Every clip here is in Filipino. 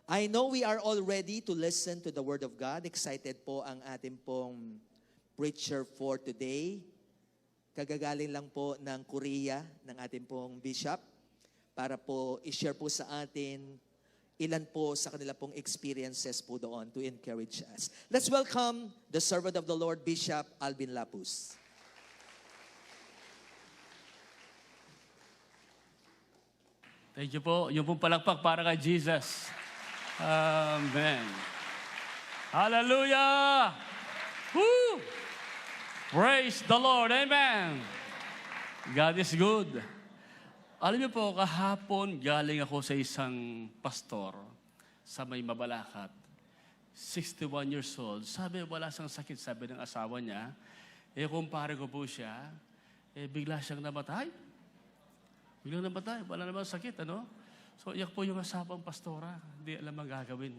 I know we are all ready to listen to the Word of God. Excited po ang ating pong preacher for today. Kagagaling lang po ng Korea ng ating pong bishop para po i-share po sa atin ilan po sa kanila pong experiences po doon to encourage us. Let's welcome the servant of the Lord, Bishop Alvin Lapus. Thank you po. Yung pong palakpak para kay Jesus. Amen. Hallelujah! Woo! Praise the Lord. Amen. God is good. Alam niyo po, kahapon galing ako sa isang pastor sa may Mabalacat. 61 years old. Sabi, wala siyang sakit, sabi ng asawa niya. Kumpare ko po siya, bigla siyang namatay. Biglang namatay, wala namang sakit, ano? So, iyak po yung asawang pastora. Hindi alam ang gagawin.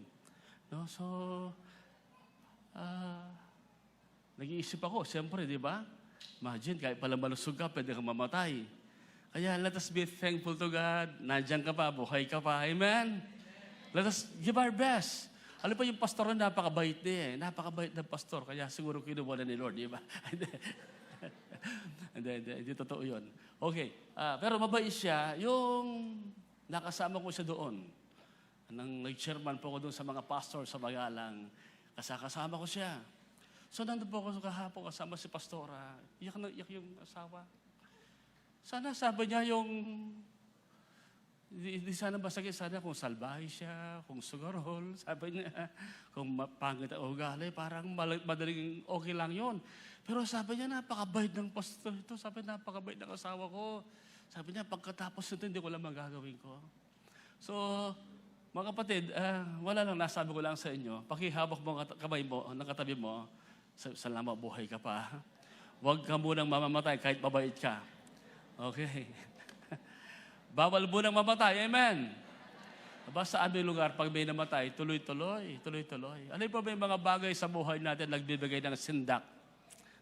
No? So, nag-iisip ako, siyempre, di ba? Imagine, kahit pala malusog ka, pwede kang mamatay. Kaya, let us be thankful to God. Nandiyan ka pa, buhay ka pa. Amen? Let us give our best. Alam po, yung pastor na napakabait niya. Napakabait ng pastor. Kaya siguro kinuha na ni Lord, di ba? Hindi totoo yun. Okay. Pero mabait siya. Yung nakasama ko siya doon. Nang nag-chairman po ako doon sa mga pastor sa Magalang. Kasama ko siya. So nandun po ako kahapon kasama si pastora. Iyak na iyak yung asawa. Sana sabi niya yung hindi sana masakit sana kung salbahe siya, kung sugarol, sabi niya, kung pangit ang ugali, parang madaling okay lang yon. Pero sabi niya, napakabait ng pastor ito. Sabi niya, napakabait ng asawa ko. Sabi niya, pagkatapos nito, hindi ko lang magagawin ko. So, mga kapatid, wala lang, nasabi ko lang sa inyo, pakihawak mo ang kamay mo, ng katabi mo, salamat, buhay ka pa. Huwag ka munang mamamatay kahit mabait ka. Okay. Bawal munang mamatay. Amen. Basta sa aming lugar, pag may namatay, tuloy-tuloy. Ano pa ba yung mga bagay sa buhay natin nagbibigay ng sindak,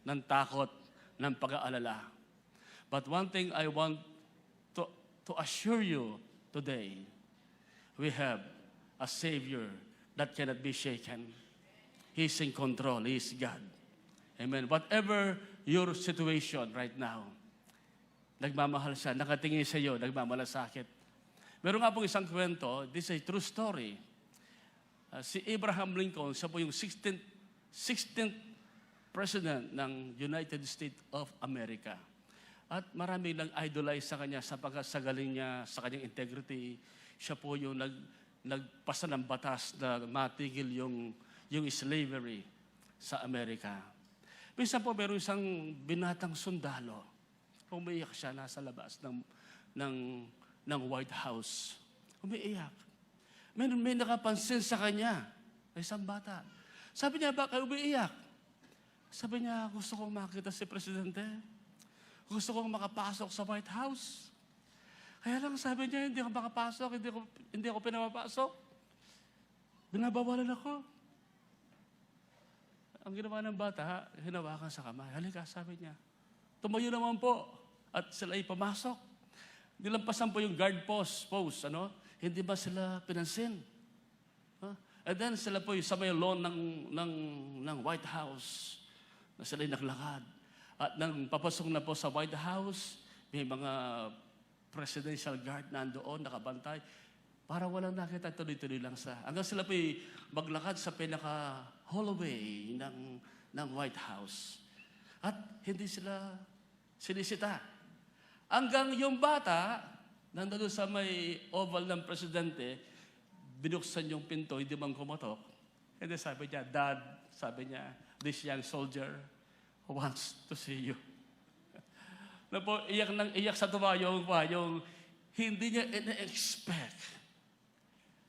ng takot, ng pag-aalala? But one thing I want to assure you today, we have a Savior that cannot be shaken. He's in control. He is God. Amen. Whatever your situation right now, nagmamahal siya, nakatingin sa iyo, nagmamalasakit. Meron nga pong isang kwento, this is a true story. Si Abraham Lincoln, siya po yung 16th President ng United States of America. At marami nag-idolize sa kanya sapagkat sa galing niya, sa kanyang integrity. Siya po yung nagpasa ng batas na matigil yung slavery sa Amerika. Minsan po meron isang binatang sundalo. Umiiyak siya nasa labas ng White House. Umiiyak. May nakapansin sa kanya. Isang bata. Sabi niya, bakit umiiyak? Sabi niya, gusto kong makita si Presidente. Gusto kong makapasok sa White House. Kaya lang sabi niya, hindi ako makapasok, hindi ako pinapapasok. Binabawalan ako. Ang ginawa ng bata, hinawakan sa kamay. Halika, sabi niya. Tumayo naman po at sila ay pumasok. Nilampasan po yung guard post, ano? Hindi ba sila pinansin? And then sila po yung sa may lawn ng White House na sila ay naglakad. At nang papasok na po sa White House, may mga presidential guard nandoon, nakabantay. Para walang nakita, tuloy-tuloy lang sa. Hanggang sila po yung maglakad sa pinaka-hallway ng White House. At hindi sila sinisita. Hanggang yung bata, nandun sa may oval ng presidente, binuksan yung pinto, hindi man kumatok. And then sabi niya, Dad, sabi niya, this young soldier wants to see you. Na po, iyak nang iyak sa tuwa yung hindi niya ina-expect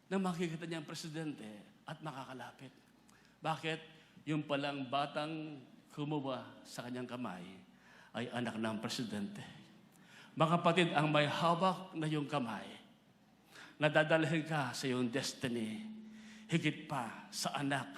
na makikita niya ang presidente at makakalapit. Bakit? Yung palang batang kumuha sa kanyang kamay ay anak ng presidente. Mga kapatid, ang may hawak na yung kamay, nadadalhin ka sa iyong destiny, higit pa sa anak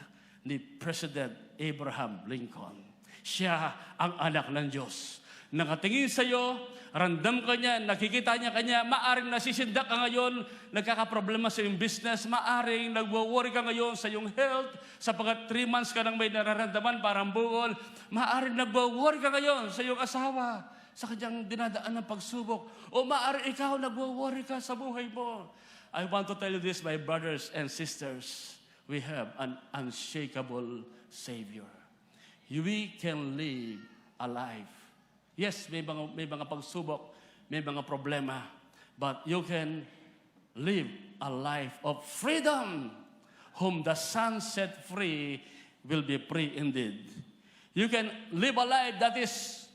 ni President Abraham Lincoln. Siya ang anak ng Diyos nakatingin sa iyo, randam ka niya, nakikita niya kanya, maaring nasisindak ka ngayon, nagkakaproblema sa iyong business, maaring nagwo-worry ka ngayon sa iyong health, sapagkat 3 months ka nang may nararamdaman parang bukol, maaring nagwo-worry ka ngayon sa iyong asawa, sa kanyang dinadaan ng pagsubok, o maaring ikaw nagwo-worry ka sa buhay mo. I want to tell you this, my brothers and sisters, we have an unshakable Savior. We can live a life. Yes, may mga pagsubok, may mga problema, but you can live a life of freedom. Whom the Son set free will be free indeed. You can live a life that is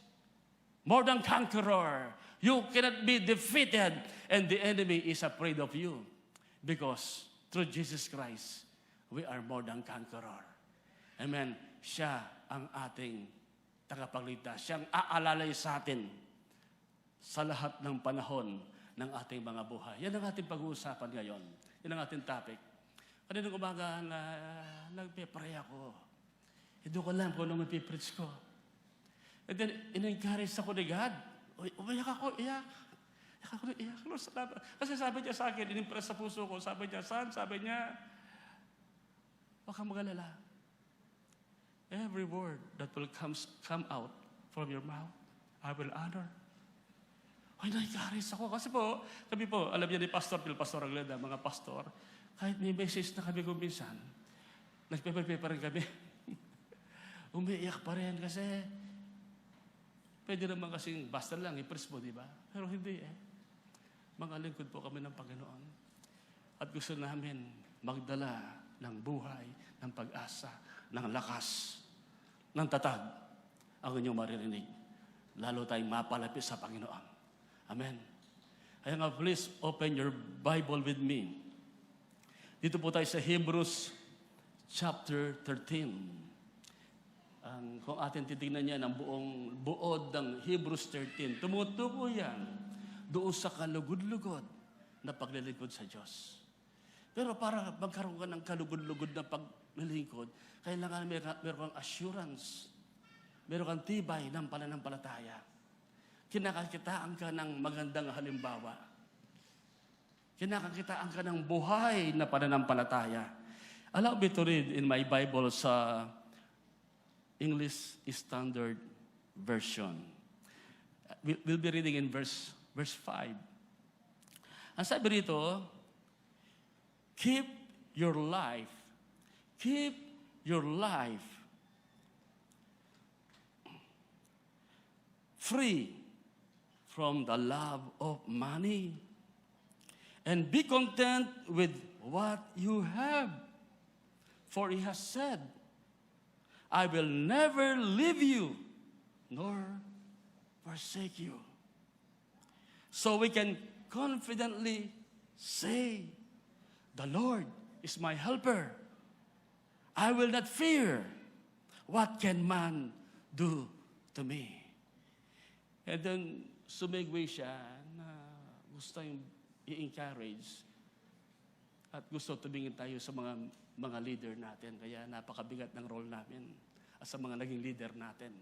more than conqueror. You cannot be defeated, and the enemy is afraid of you. Because through Jesus Christ, we are more than conqueror. Amen. Siya ang ating tagapagligtas. Siyang aalalay sa atin sa lahat ng panahon ng ating mga buhay. Yan ang ating pag-uusapan ngayon. Yan ang ating topic. Kaninang umaga na nagpe-pray ako. Hindi ko alam kung anong mapipreach ko. And then, in-encourage ako ni God. Umayak ako, iyak. Iyak, Lord, salamat. Kasi sabi niya sa akin, in-impress sa puso ko, sabi niya, son, sabi niya, huwag kang mag-alala. Every word that will come out from your mouth, I will honor. Ay, na-encourage ako. Kasi po, kami po, alam niya ni Pastor Phil, Pastor Agleda, mga pastor, kahit may message na kami kung minsan, nagpe-pray pa rin kami. Umiiyak pa rin kasi pwede naman kasing basta lang, i-press mo, di ba? Pero hindi eh. Mga lingkod po kami ng Panginoon. At gusto namin magdala ng buhay, ng pag-asa, ng lakas, ng tatag ang inyong maririnig. Lalo tayong mapalapit sa Panginoon. Amen. Kaya nga, please open your Bible with me. Dito po tayo sa Hebrews chapter 13. Kung atin titignan niya ng buong buod ng Hebrews 13, tumutuko yan doon sa kalugod-lugod na paglilingkod sa Diyos. Pero para magkaroon ka ng kalugod-lugod na paglilingkod, kailangan meron kang assurance, meron kang tibay ng pananampalataya. Kinakakitaan ka ng magandang halimbawa. Kinakakitaan ka ng buhay na pananampalataya. Allow me to read in my Bible sa English Standard Version. We'll be reading in verse 5. Ang sabi rito, keep your life free from the love of money and be content with what you have. For he has said, I will never leave you nor forsake you. So we can confidently say, the Lord is my helper. I will not fear. What can man do to me? And then, sumigway siya na gusto yung i-encourage at gusto tumingin tayo sa mga leader natin. Kaya napakabigat ng role namin at sa mga naging leader natin.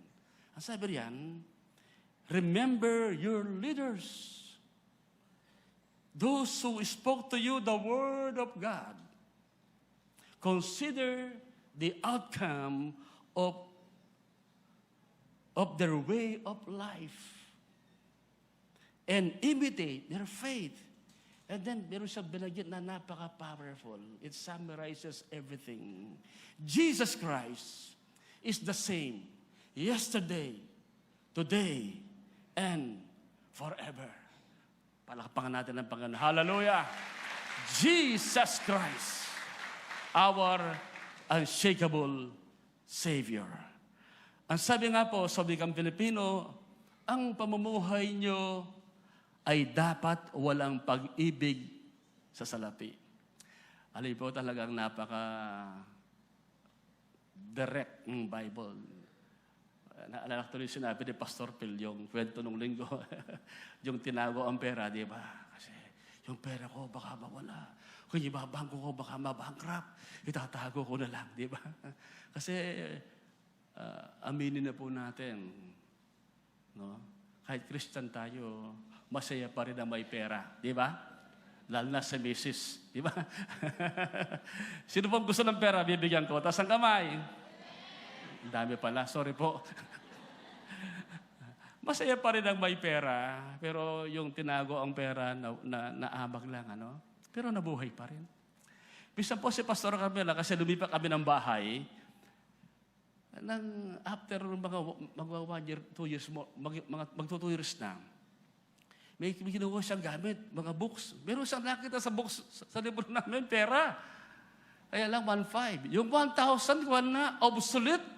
Ang sabi riyan, remember your leaders. Those who spoke to you the word of God. Consider the outcome of their way of life. And imitate their faith. And then, meron siya binagyan na napaka-powerful. It summarizes everything. Jesus Christ is the same yesterday, today, and forever. Palakpakan natin ang Panginoon. Hallelujah! Jesus Christ, our unshakable Savior. Ang sabi nga po sa wikang Pilipino, ang pamumuhay nyo ay dapat walang pag-ibig sa salapi. Alin po talagang napaka-direct ng Bible. Naalala ko tuloy sinabi ni Pastor Phil, yung kwento nung linggo, yung tinago ang pera, di ba? Kasi yung pera ko baka mawala. Kung ibabangko ko baka mabankrupt, itatago ko na lang, di ba? Kasi aminin na po natin, no? kahit Christian tayo, masaya pa rin na may pera. Di ba? Lalo na sa misis. Di ba? Sino pong gusto ng pera, bibigyan ko. Taas ang kamay. Ang dami pala. Sorry po. Masaya pa rin ang may pera, pero yung tinago ang pera, naamag lang, ano? Pero nabuhay pa rin. Bisan po si Pastor Carmela, kasi lumipat kami ng bahay, after mga 1 year, 2 years, magto 2 years na, may kinuha siyang gamit, mga books. Meron siyang nakita sa books, sa libro namin, pera. Kaya lang 1,500. Yung 1,000, na, obsolete.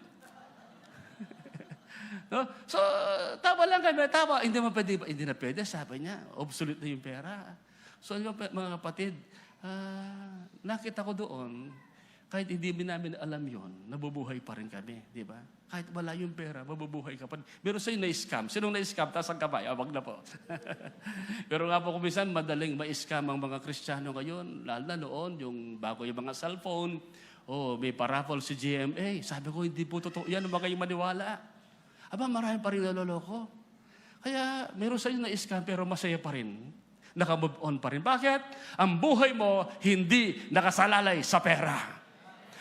No? So, tama lang kami. Tama. Hindi na pwede. Sabi niya, obsolete na yung pera. So, mga kapatid, nakita ko doon, kahit hindi namin alam yon, nabubuhay pa rin kami. Di ba? Kahit wala yung pera, mabubuhay ka pa rin. Pero sa'yo na-scam. Sinong na-scam? Taas ang kamay. Wag na po. Pero nga po kumisan, madaling ma-scam ang mga Kristiyano ngayon. Lalo na noon, yung bago yung mga cellphone, may paraffle si GMA. Sabi ko, hindi po totoo yan. Huwag kayong maniwala. Aba, marami pa rin naloloko. Kaya, meron sa inyo na-scam, pero masaya pa rin. Naka-move on pa rin. Bakit? Ang buhay mo, hindi nakasalalay sa pera.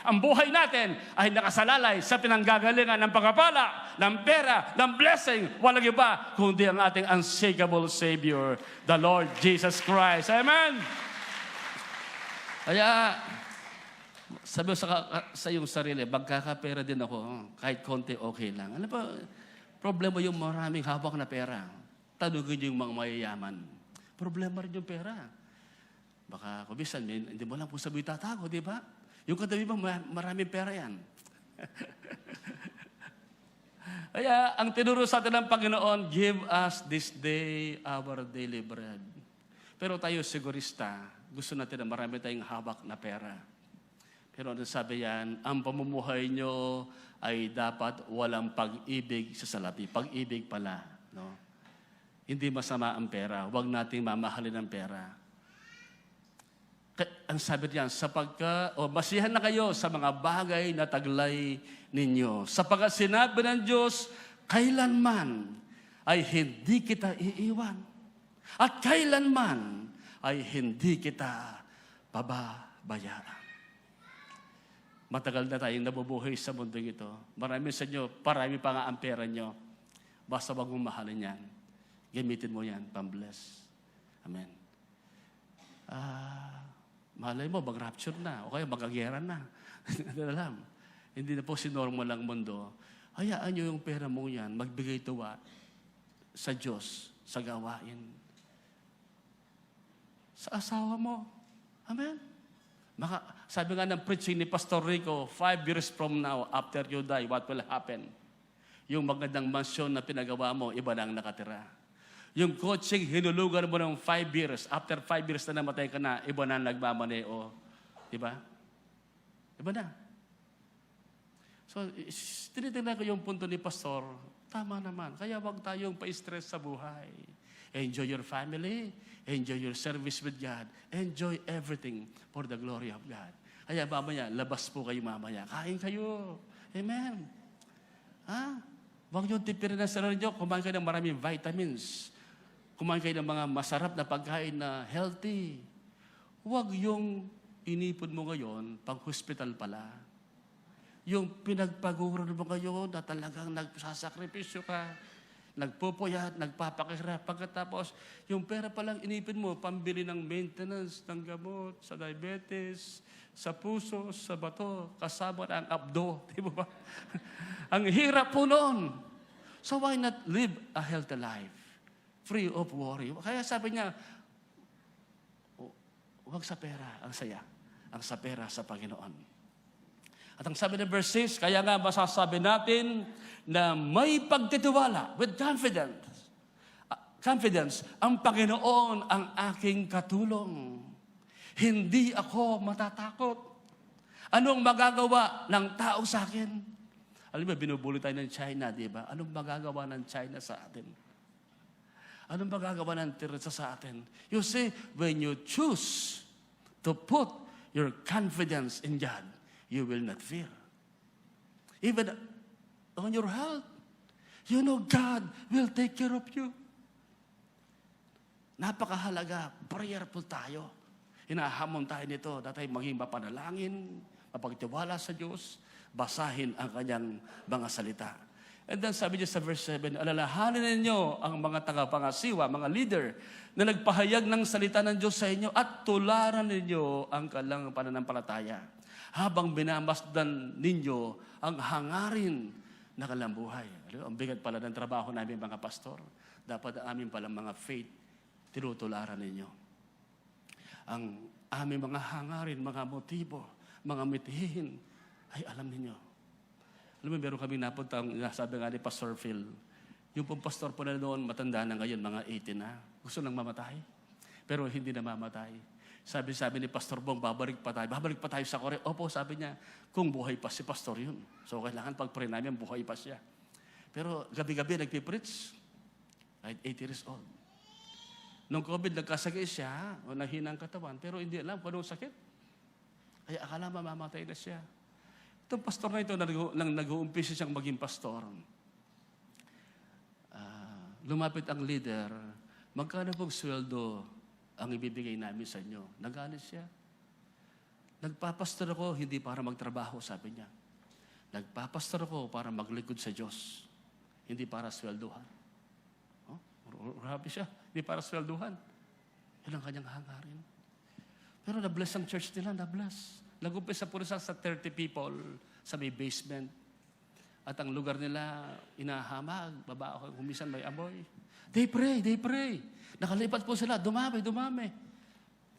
Ang buhay natin ay nakasalalay sa pinanggagalingan ng pagpapala, ng pera, ng blessing. Walang iba, kundi ang ating unshakable Savior, the Lord Jesus Christ. Amen? Kaya, sabi mo sa iyong sarili, magkakapera din ako, kahit konti okay lang. Ano ba, problema yung maraming hawak na pera. Tanugin niyo yung mga mayayaman. Problema rin yung pera. Baka kumisan, hindi mo lang po sabi tatago, di ba? Yung katabi ba, maraming pera yan. Kaya, ang tinuro sa atin ng Panginoon, give us this day our daily bread. Pero tayo sigurista, gusto natin na marami tayong hawak na pera. Pero ano sabi yan, ang pamumuhay nyo ay dapat walang pag-ibig sa salapi. Pag-ibig pala. No? Hindi masama ang pera. Huwag nating mamahalin ang pera. Ang sabi niyan, masihan na kayo sa mga bagay na taglay ninyo. Sapagkat sinabi ng Diyos, kailanman ay hindi kita iiwan. At kailanman ay hindi kita pababayaan. Matagal na tayong nabubuhay sa mundo ito. Marami sa inyo, parami pa nga ang pera nyo. Basta wag mong mahalin yan. Gamitin mo yan, pambless. Amen. Malay mo, mag-rapture na. O kaya mag-agera na. Hindi alam. Hindi na po sinormal ang mundo. Hayaan nyo yung pera mo yan, magbigay tuwa sa Diyos, sa gawain. Sa asawa mo. Amen. Sabi nga ng preaching ni Pastor Rico, 5 years from now, after you die, what will happen? Yung magandang mansyon na pinagawa mo, iba na ang nakatira. Yung coaching, hinulugan mo ng 5 years. After 5 years na namatay ka na, iba na nagmamaneo. Diba? Iba na. So, tinitingnan ko yung punto ni Pastor, tama naman. Kaya wag tayong pa-stress sa buhay. Enjoy your family. Enjoy your service with God. Enjoy everything for the glory of God. Kaya mamaya, labas po kayo mamaya. Kain kayo. Amen. Huwag nyo tipirin ang sarili nyo. Kumain kayo ng maraming vitamins. Kumain kayo ng mga masarap na pagkain na healthy. Huwag yung inipon mo ngayon, pang-hospital pala. Yung pinagpaguran mo ngayon na talagang nagsasakripisyo ka, nagpupuyat, nagpapakahirap. Pagkatapos, yung pera palang inipin mo, pambili ng maintenance, ng gamot, sa diabetes, sa puso, sa bato, kasama ang abdo. Di ba? Ang hirap po noon. So why not live a healthy life? Free of worry. Kaya sabi niya, huwag sa pera, ang saya. Ang sa pera sa Panginoon. At ang sabi ng verse 6, kaya nga masasabi natin na may pagtitiwala with confidence, ang Panginoon ang aking katulong. Hindi ako matatakot. Anong magagawa ng tao sa akin? Alam mo, binubuli tayo ng China, di ba? Anong magagawa ng China sa atin? Anong magagawa ng teresa sa atin? You see, when you choose to put your confidence in God, you will not fear. Even on your health. You know God will take care of you. Napakahalaga, prayerful tayo. Hinahamon tayo nito na tayo maging mapanalangin, mapagtiwala sa Diyos, basahin ang kanyang mga salita. And then sabi niya sa verse 7, alalahanin ninyo ang mga tagapangasiwa, mga leader, na nagpahayag ng salita ng Diyos sa inyo at tularan ninyo ang kalang pananampalataya. Habang binamasdan ninyo ang hangarin na kalang buhay. Ang bigat pala ng trabaho namin mga pastor. Dapat amin palang mga faith, tinutularan ninyo. Ang aming mga hangarin, mga motibo, mga mithihin, ay alam ninyo. Alam mo, meron kami napuntang, sabi nga ni Pastor Phil, yung pong pastor po na noon, matanda na ngayon, mga 80 na. Gusto nang mamatay, pero hindi na mamatay. Sabi ni Pastor Bong, babalik pa tayo sa Korea. Opo, sabi niya, kung buhay pa si Pastor yun. So, kailangan pag-pray namin, buhay pa siya. Pero gabi-gabi nagpipreach, kahit 80 years old. Nung COVID, nagkasakit siya, o nahina ang katawan, pero hindi alam kung anong sakit. Kaya akala mamamatay na siya. Itong pastor na ito, nang nag-uumpisa siyang maging pastor, lumapit ang leader, magkano pong sweldo ang ibibigay namin sa inyo? Nagalit siya. Nagpapastor ako, hindi para magtrabaho, sabi niya. Nagpapastor ako para maglingkod sa Diyos, hindi para swelduhan. Oh, grabe siya, hindi para swelduhan. Yan ang kanyang hangarin. Pero na-bless ang church nila, na-bless. Nag-umpisa po sa 30 people sa may basement. At ang lugar nila, inahamag, babao, kumisan may amoy. They pray. Nakalipat po sila, dumami.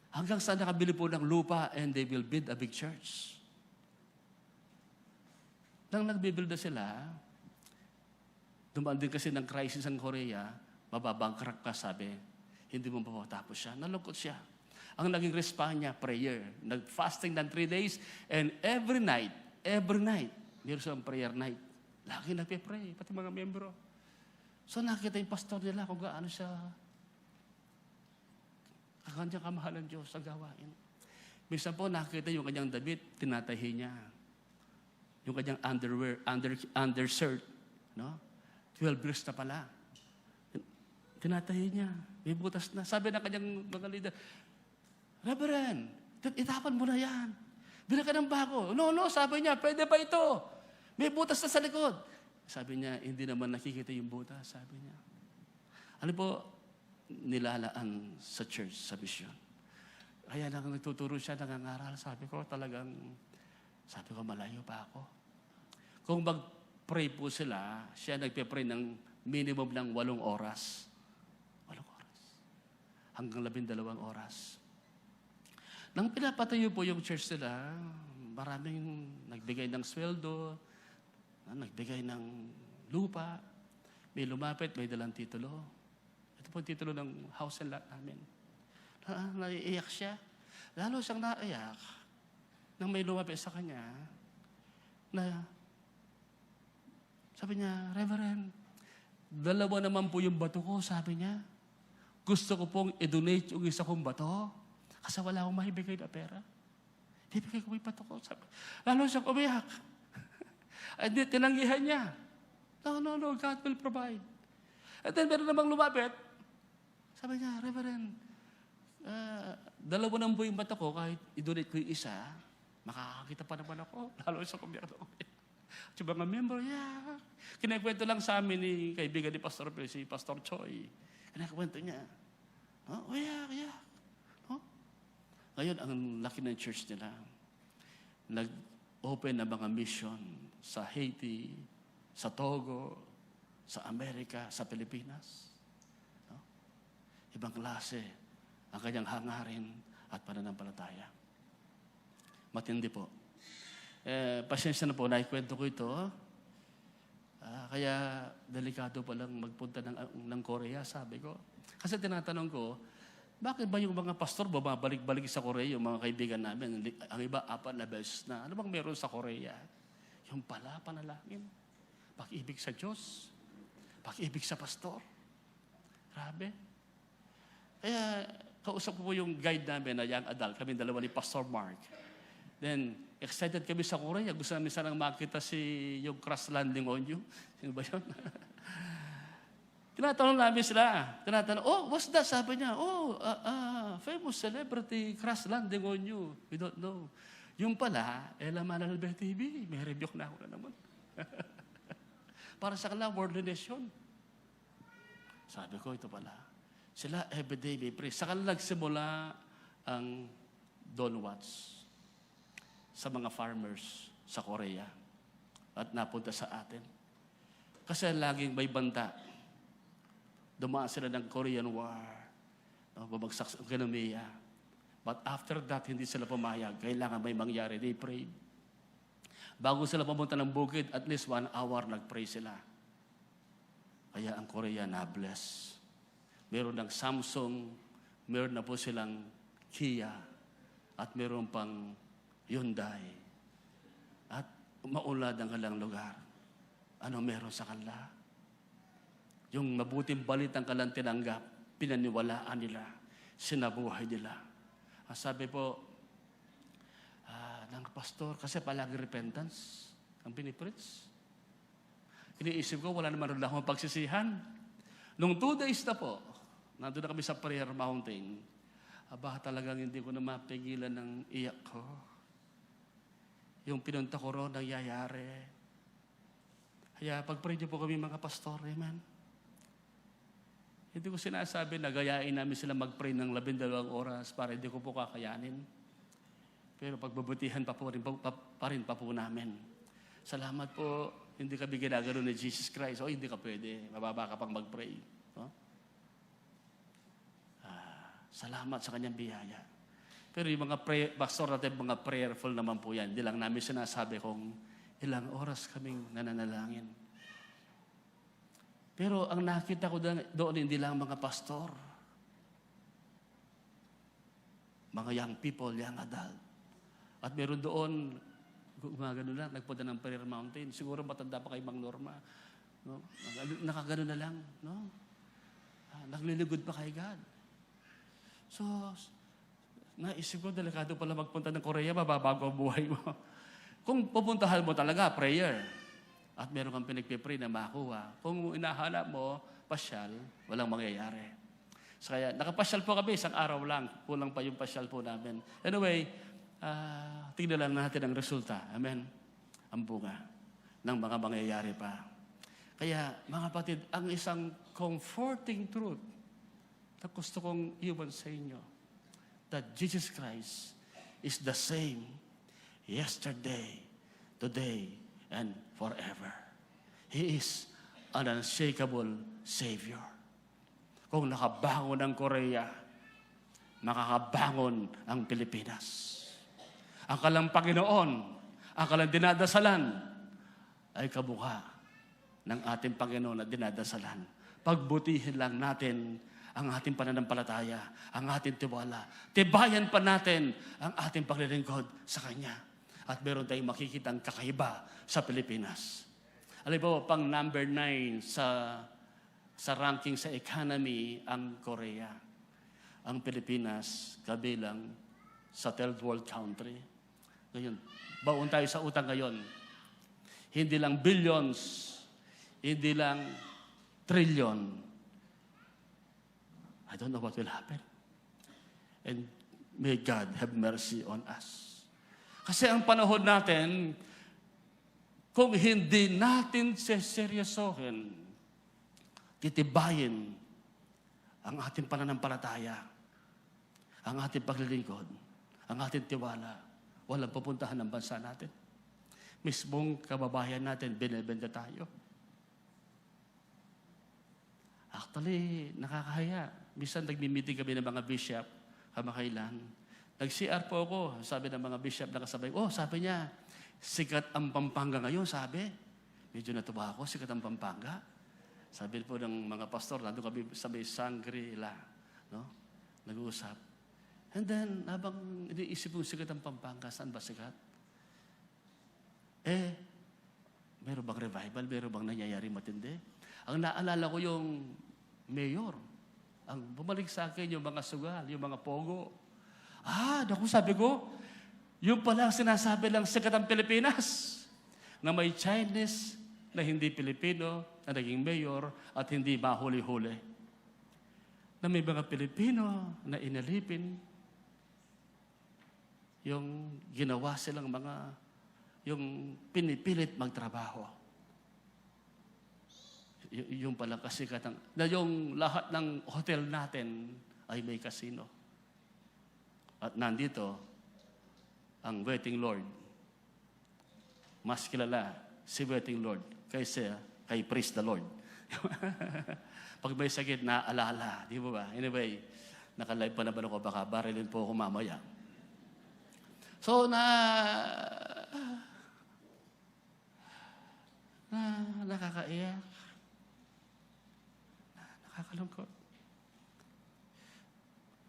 Hanggang sa nakabili po ng lupa and they will build a big church. Nang nagbibuild na sila, dumaan din kasi ng crisis ng Korea, mababangkrak ka, sabi. Hindi mo mapapatapos siya. Nalungkot siya. Ang naging response niya, prayer. Nag-fasting ng 3 days and every night, meron siyang prayer night. Lagi nagpe-pray, pati mga membro. So nakita yung pastor nila kung gaano siya kanyang kamahal ng Diyos sa gawain. Minsan po nakita yung kanyang damit, tinatahi niya. Yung kanyang undershirt, no? 12 years na pala. Tinatahi niya. May butas na. Sabi ng kanyang mga leader, Reverend, itapan mo na yan. Bila ka ng bago. No, sabi niya, pwede pa ito. May butas na sa likod. Sabi niya, hindi naman nakikita yung butas, sabi niya. Ano po, nilalaan sa church, sa mission. Kaya nang nagtuturo siya, nangangaral, sabi ko, malayo pa ako. Kung mag-pray po sila, siya nagpe-pray ng minimum ng 8 oras. 8 oras. Hanggang 12 oras. Nang pinapatayo po yung church nila, maraming nagbigay ng sweldo, nagbigay ng lupa, may lumapit, may dalang titulo. Ito po yung titulo ng house and lot namin. Naiiyak siya. Lalo siyang naiyak nang may lumapit sa kanya na sabi niya, Reverend, 2 naman po yung bato ko, sabi niya. Gusto ko pong i-donate yung isa kong bato kasi wala akong maibigay na pera. Ibigay ko yung bato ko. Sabi. Lalo siyang umiyak. At tinanggihan niya. No, God will provide. At then meron namang lumapit. Sabi niya, Reverend, 2 na po yung bato ko, kahit i-donate ko yung isa, makakakita pa naman ako. Lalo siyang umiyak na umiyak. At yung mga member, kinakwento lang sa amin ni kaibigan ni Pastor Phil, si Pastor Choi. Kinakwento niya. Iyak. Ngayon, ang laki ng church nila. Nag-open na mga mission sa Haiti, sa Togo, sa Amerika, sa Pilipinas. No? Ibang klase ang kanyang hangarin at pananampalataya. Matindi po. Pasensya na po, naikwento ko ito. Kaya delikado pa lang magpunta ng Korea, sabi ko. Kasi tinatanong ko, bakit ba yung mga pastor bumabalik-balik sa Korea, yung mga kaibigan namin, ang iba 4 na beses na, ano bang meron sa Korea? Yung pala, panalangin. Pag-ibig sa Diyos. Pag-ibig sa pastor. Grabe. Kaya, kausap ko po yung guide namin na young adult, kami 2 ni Pastor Mark. Then, excited kami sa Korea. Gusto namin sanang makita yung crash landing on you. Sino ba yun? Tinatanong namin sila. Tinatanong, oh, what's that? Sabi niya, oh, famous celebrity crash landing on you. We don't know. Yung pala, laman ng TV. May rebuke na ako na naman. Para sa kanila, worldliness yun. Sabi ko, ito pala. Sila everyday may pray. Sa kanila nagsimula ang Don Watts sa mga farmers sa Korea at napunta sa atin. Kasi laging may banta. Dumaan sila ng Korean War. Bumagsak sa ekonomiya. But after that, hindi sila pumayag. Kailangan may mangyari. They prayed. Bago sila pumunta ng bukid, at least 1 hour nag-pray sila. Kaya ang Korea na-bless. Meron ng Samsung, meron na po silang Kia, at meron pang Hyundai. At maulad ang kanilang lugar. Ano meron sa kanila? Yung mabuting balitang kanilang tinanggap, pinaniwalaan nila, sinabuhay nila. Sabi po, ng pastor, kasi palagi repentance ang pinipreach. Iniisip ko, wala naman rin akong pagsisihan. Nung 2 days na po, nandun na kami sa prayer mountain, talagang hindi ko na mapigilan ng iyak ko. Yung pinunta ko ron, nangyayari. Kaya pag-pray niyo po kami mga pastor, amen. Hindi ko sinasabi na gayain namin sila mag-pray ng 12 oras para hindi ko po kakayanin. Pero pagbabutihan pa rin po namin. Salamat po, hindi kami ginagano ni Jesus Christ. O hindi ka pwede, mababa ka pang mag-pray. No? Salamat sa kanyang biyaya. Pero yung mga pastor natin, mga prayerful naman po yan. Hindi lang namin sinasabi kung ilang oras kaming nananalangin. Pero ang nakita ko doon, hindi lang mga pastor. Mga young people, young adult. At meron doon, gumagano lang, nagpunta ng prayer mountain. Siguro matanda pa kay Mang Norma. No? Nakagano na lang. No? Nagliligod pa kay God. So, naisip ko, delikado pala magpunta ng Korea, mababago ang buhay mo. Kung pupuntahan mo talaga, prayer. At meron kang pinagpipray na makuha. Kung inahanap mo, pasyal, walang mangyayari. So, kaya, nakapasyal po kami, isang araw lang. Kulang pa yung pasyal po namin. Anyway, tingnan lang natin ang resulta. Amen? Ang bunga ng mga mangyayari pa. Kaya, mga kapatid, ang isang comforting truth na gusto kong iwan sa inyo, that Jesus Christ is the same yesterday, today, and forever. He is an unshakable Savior. Kung nakabangon ang Korea, makakabangon ang Pilipinas. Ang kalang Panginoon, ang kalang dinadasalan, ay kamukha ng ating Panginoon na dinadasalan. Pagbutihin lang natin ang ating pananampalataya, ang ating tiwala. Tibayan pa natin ang ating paglilingkod sa Kanya. At meron tayong makikitang kakaiba sa Pilipinas. Alam po, pang number 9 sa ranking sa economy ang Korea. Ang Pilipinas, kabilang sa third world country. Ngayon, baon tayo sa utang ngayon. Hindi lang billions, hindi lang trillion. I don't know what will happen. And may God have mercy on us. Kasi ang panahon natin, kung hindi natin seryosohin, titibayin ang ating pananampalataya, ang ating paglilingkod, ang ating tiwala, walang pupuntahan ng bansa natin. Mismong kababayan natin, binibenta tayo. Actually, nakakahiya. Minsan nagmi-meeting kami ng mga bishop, kamakailan. Nag-CR po ako, sabi ng mga bishop na kasabay, sabi niya, sikat ang Pampanga ngayon, sabi. Medyo natuwa ako, sikat ang Pampanga. Sabi po ng mga pastor, nandun kami sa may Shangri-La, no? Nag-uusap. And then, habang iniisip ko sikat ang Pampanga, saan ba sikat? Meron bang revival? Meron bang nangyayari matindi? Ang naalala ko yung mayor. Ang bumalik sa akin yung mga sugal, yung mga pogo. Naku, sabi ko, yung pala ang sinasabi lang sikat ang Pilipinas na may Chinese na hindi Pilipino na naging mayor at hindi mahuli-huli. Na may mga Pilipino na inalipin, yung ginawa silang yung pinipilit magtrabaho. Yung pala kasikatan, na yung lahat ng hotel natin ay may casino. At nandito, ang Waiting Lord. Mas kilala si Waiting Lord kaysa kay Praise the Lord. Pag may sakit, naaalala. Di ba? Anyway, naka-live pa naman ako, baka barilin po ako mamaya. So, nakakaiyak. Nakakalungkot.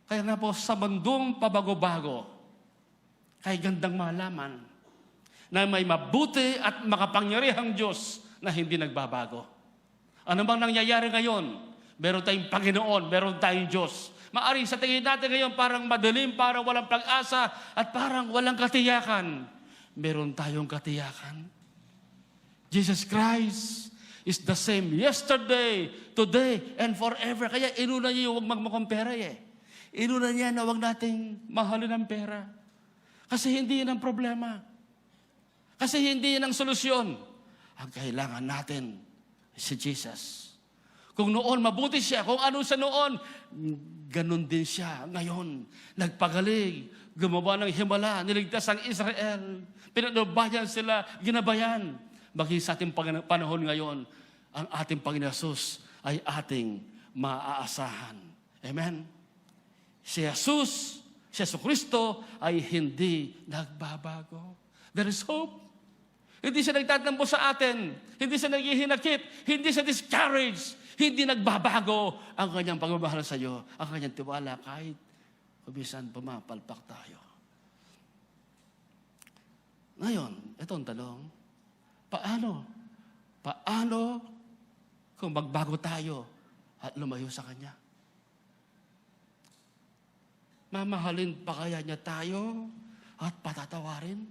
Kaya nga po, sa bandong pabago-bago, kay gandang malaman na may mabuti at makapangyarihang Diyos na hindi nagbabago. Ano bang nangyayari ngayon? Meron tayong Panginoon, meron tayong Diyos. Maaring sa tingin natin ngayon parang madilim, parang walang pag-asa, at parang walang katiyakan. Meron tayong katiyakan. Jesus Christ is the same yesterday, today, and forever. Kaya inuna niya yung huwag magmukhang eh. Inuna niya na huwag nating mahalin ang pera. Kasi hindi yan ang problema. Kasi hindi yan ang solusyon. Ang kailangan natin si Jesus. Kung noon mabuti siya, kung ano sa noon, ganun din siya ngayon. Nagpagaling, gumawa ng himala, niligtas ang Israel, pinanubayan sila, ginabayan. Maging sa ating panahon ngayon, ang ating Panginoon Jesus ay ating maaasahan. Amen? Si Jesus, si Jesucristo ay hindi nagbabago. There is hope. Hindi siya nagtatampo sa atin. Hindi siya naghihinakit. Hindi siya discouraged. Hindi nagbabago ang kanyang pagmamahal sa iyo, ang kanyang tiwala kahit kumisan pumapalpak tayo. Ngayon, ito ang tanong. Paano kung magbago tayo at lumayo sa Kanya? Mamahalin pa kaya niya tayo at patatawarin?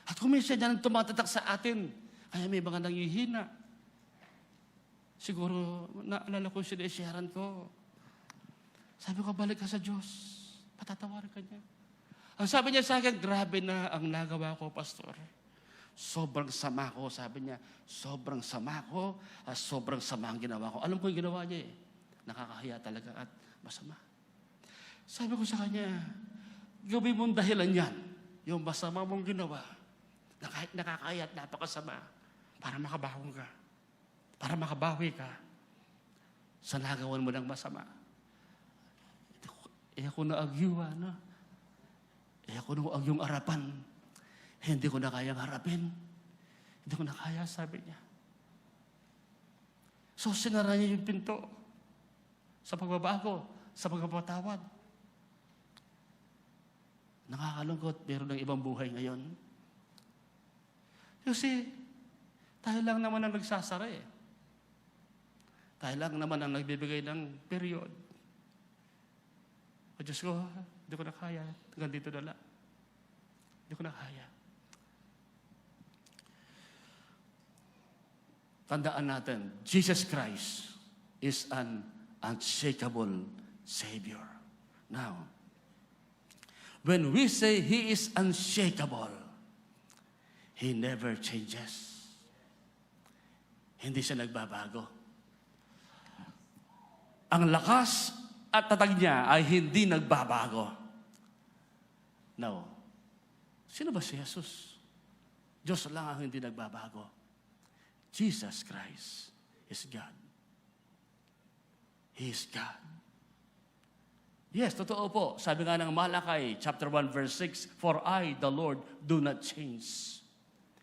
At kung minsan niya nang tumatatak sa atin, kaya may mga nanghihina. Siguro, naalala ko sinesharan ko. Sabi ko, balik ka sa Diyos. Patatawarin ka niya. Ang sabi niya sa akin, grabe na ang nagawa ko, Pastor. Sobrang sama ko, sabi niya. Sobrang sama ko at sobrang sama ang ginawa ko. Alam ko yung ginawa niya eh. Nakakahiya talaga at masama. Sabi ko sa kanya, gawin mong dahilan yan, yung masama mong ginawa, na kahit nakakaya at napakasama, para makabawi ka. Para makabawi ka sa nagawan mo ng masama. Ako na agyuwa, no? Ako na agyong arapan. Hindi ko na kayang harapin. Hindi ko na kaya, sabi niya. So, sinara niya yung pinto sa pagbabago, sa pagpapatawad. Nakakalungkot, meron ng ibang buhay ngayon. Kasi, tayo lang naman ang nagsasara eh. Tayo lang naman ang nagbibigay ng period. O Diyos ko, hindi ko na kaya. Hanggang dito na lang. Hindi ko na kaya. Tandaan natin, Jesus Christ is an unshakable Savior. Now, when we say He is unshakable, He never changes. Hindi siya nagbabago. Ang lakas at tatag niya ay hindi nagbabago. Now, sino ba si Jesus? Diyos lang ang hindi nagbabago. Jesus Christ is God. He is God. Yes, totoo po. Sabi nga ng Malakay, chapter 1, verse 6, For I, the Lord, do not change.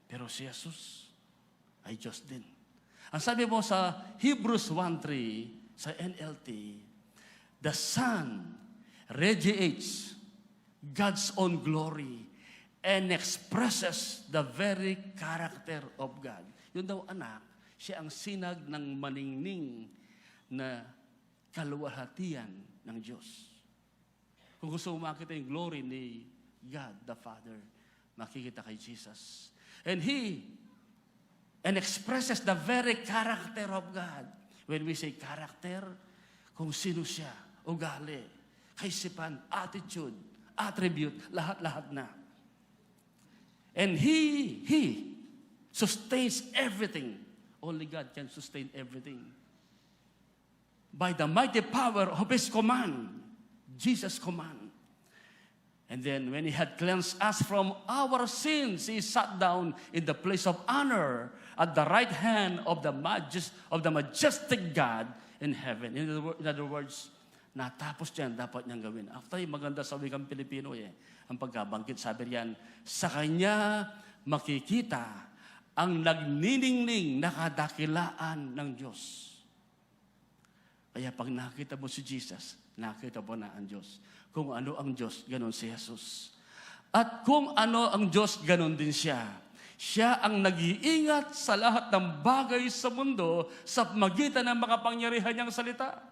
Pero si Jesus ay Diyos din. Ang sabi po sa Hebrews 1:3, sa NLT, the Son radiates God's own glory and expresses the very character of God. Yun daw anak, siya ang sinag ng maningning na kaluwalhatian ng Diyos. Kung gusto mo makita yung glory ni God the Father, makikita kay Jesus. And He and expresses the very character of God. When we say character, kung sino siya, ugali, kaisipan, attitude, attribute, lahat-lahat na. And He sustains everything. Only God can sustain everything. By the mighty power of His command, Jesus' command. And then when He had cleansed us from our sins, He sat down in the place of honor at the right hand of the majestic God in heaven. In other words, natapos niyan, dapat niyang gawin. Actually, maganda sa wikang Pilipino ang pagkabanggit, sabi riyan, sa Kanya makikita ang nagniningning na kadakilaan ng Diyos. Kaya pag nakita mo si Jesus, nakita mo na ang Diyos. Kung ano ang Diyos, ganon si Jesus. At kung ano ang Diyos, ganon din siya. Siya ang nag-iingat sa lahat ng bagay sa mundo sa magitan ng makapangyarihan niyang salita.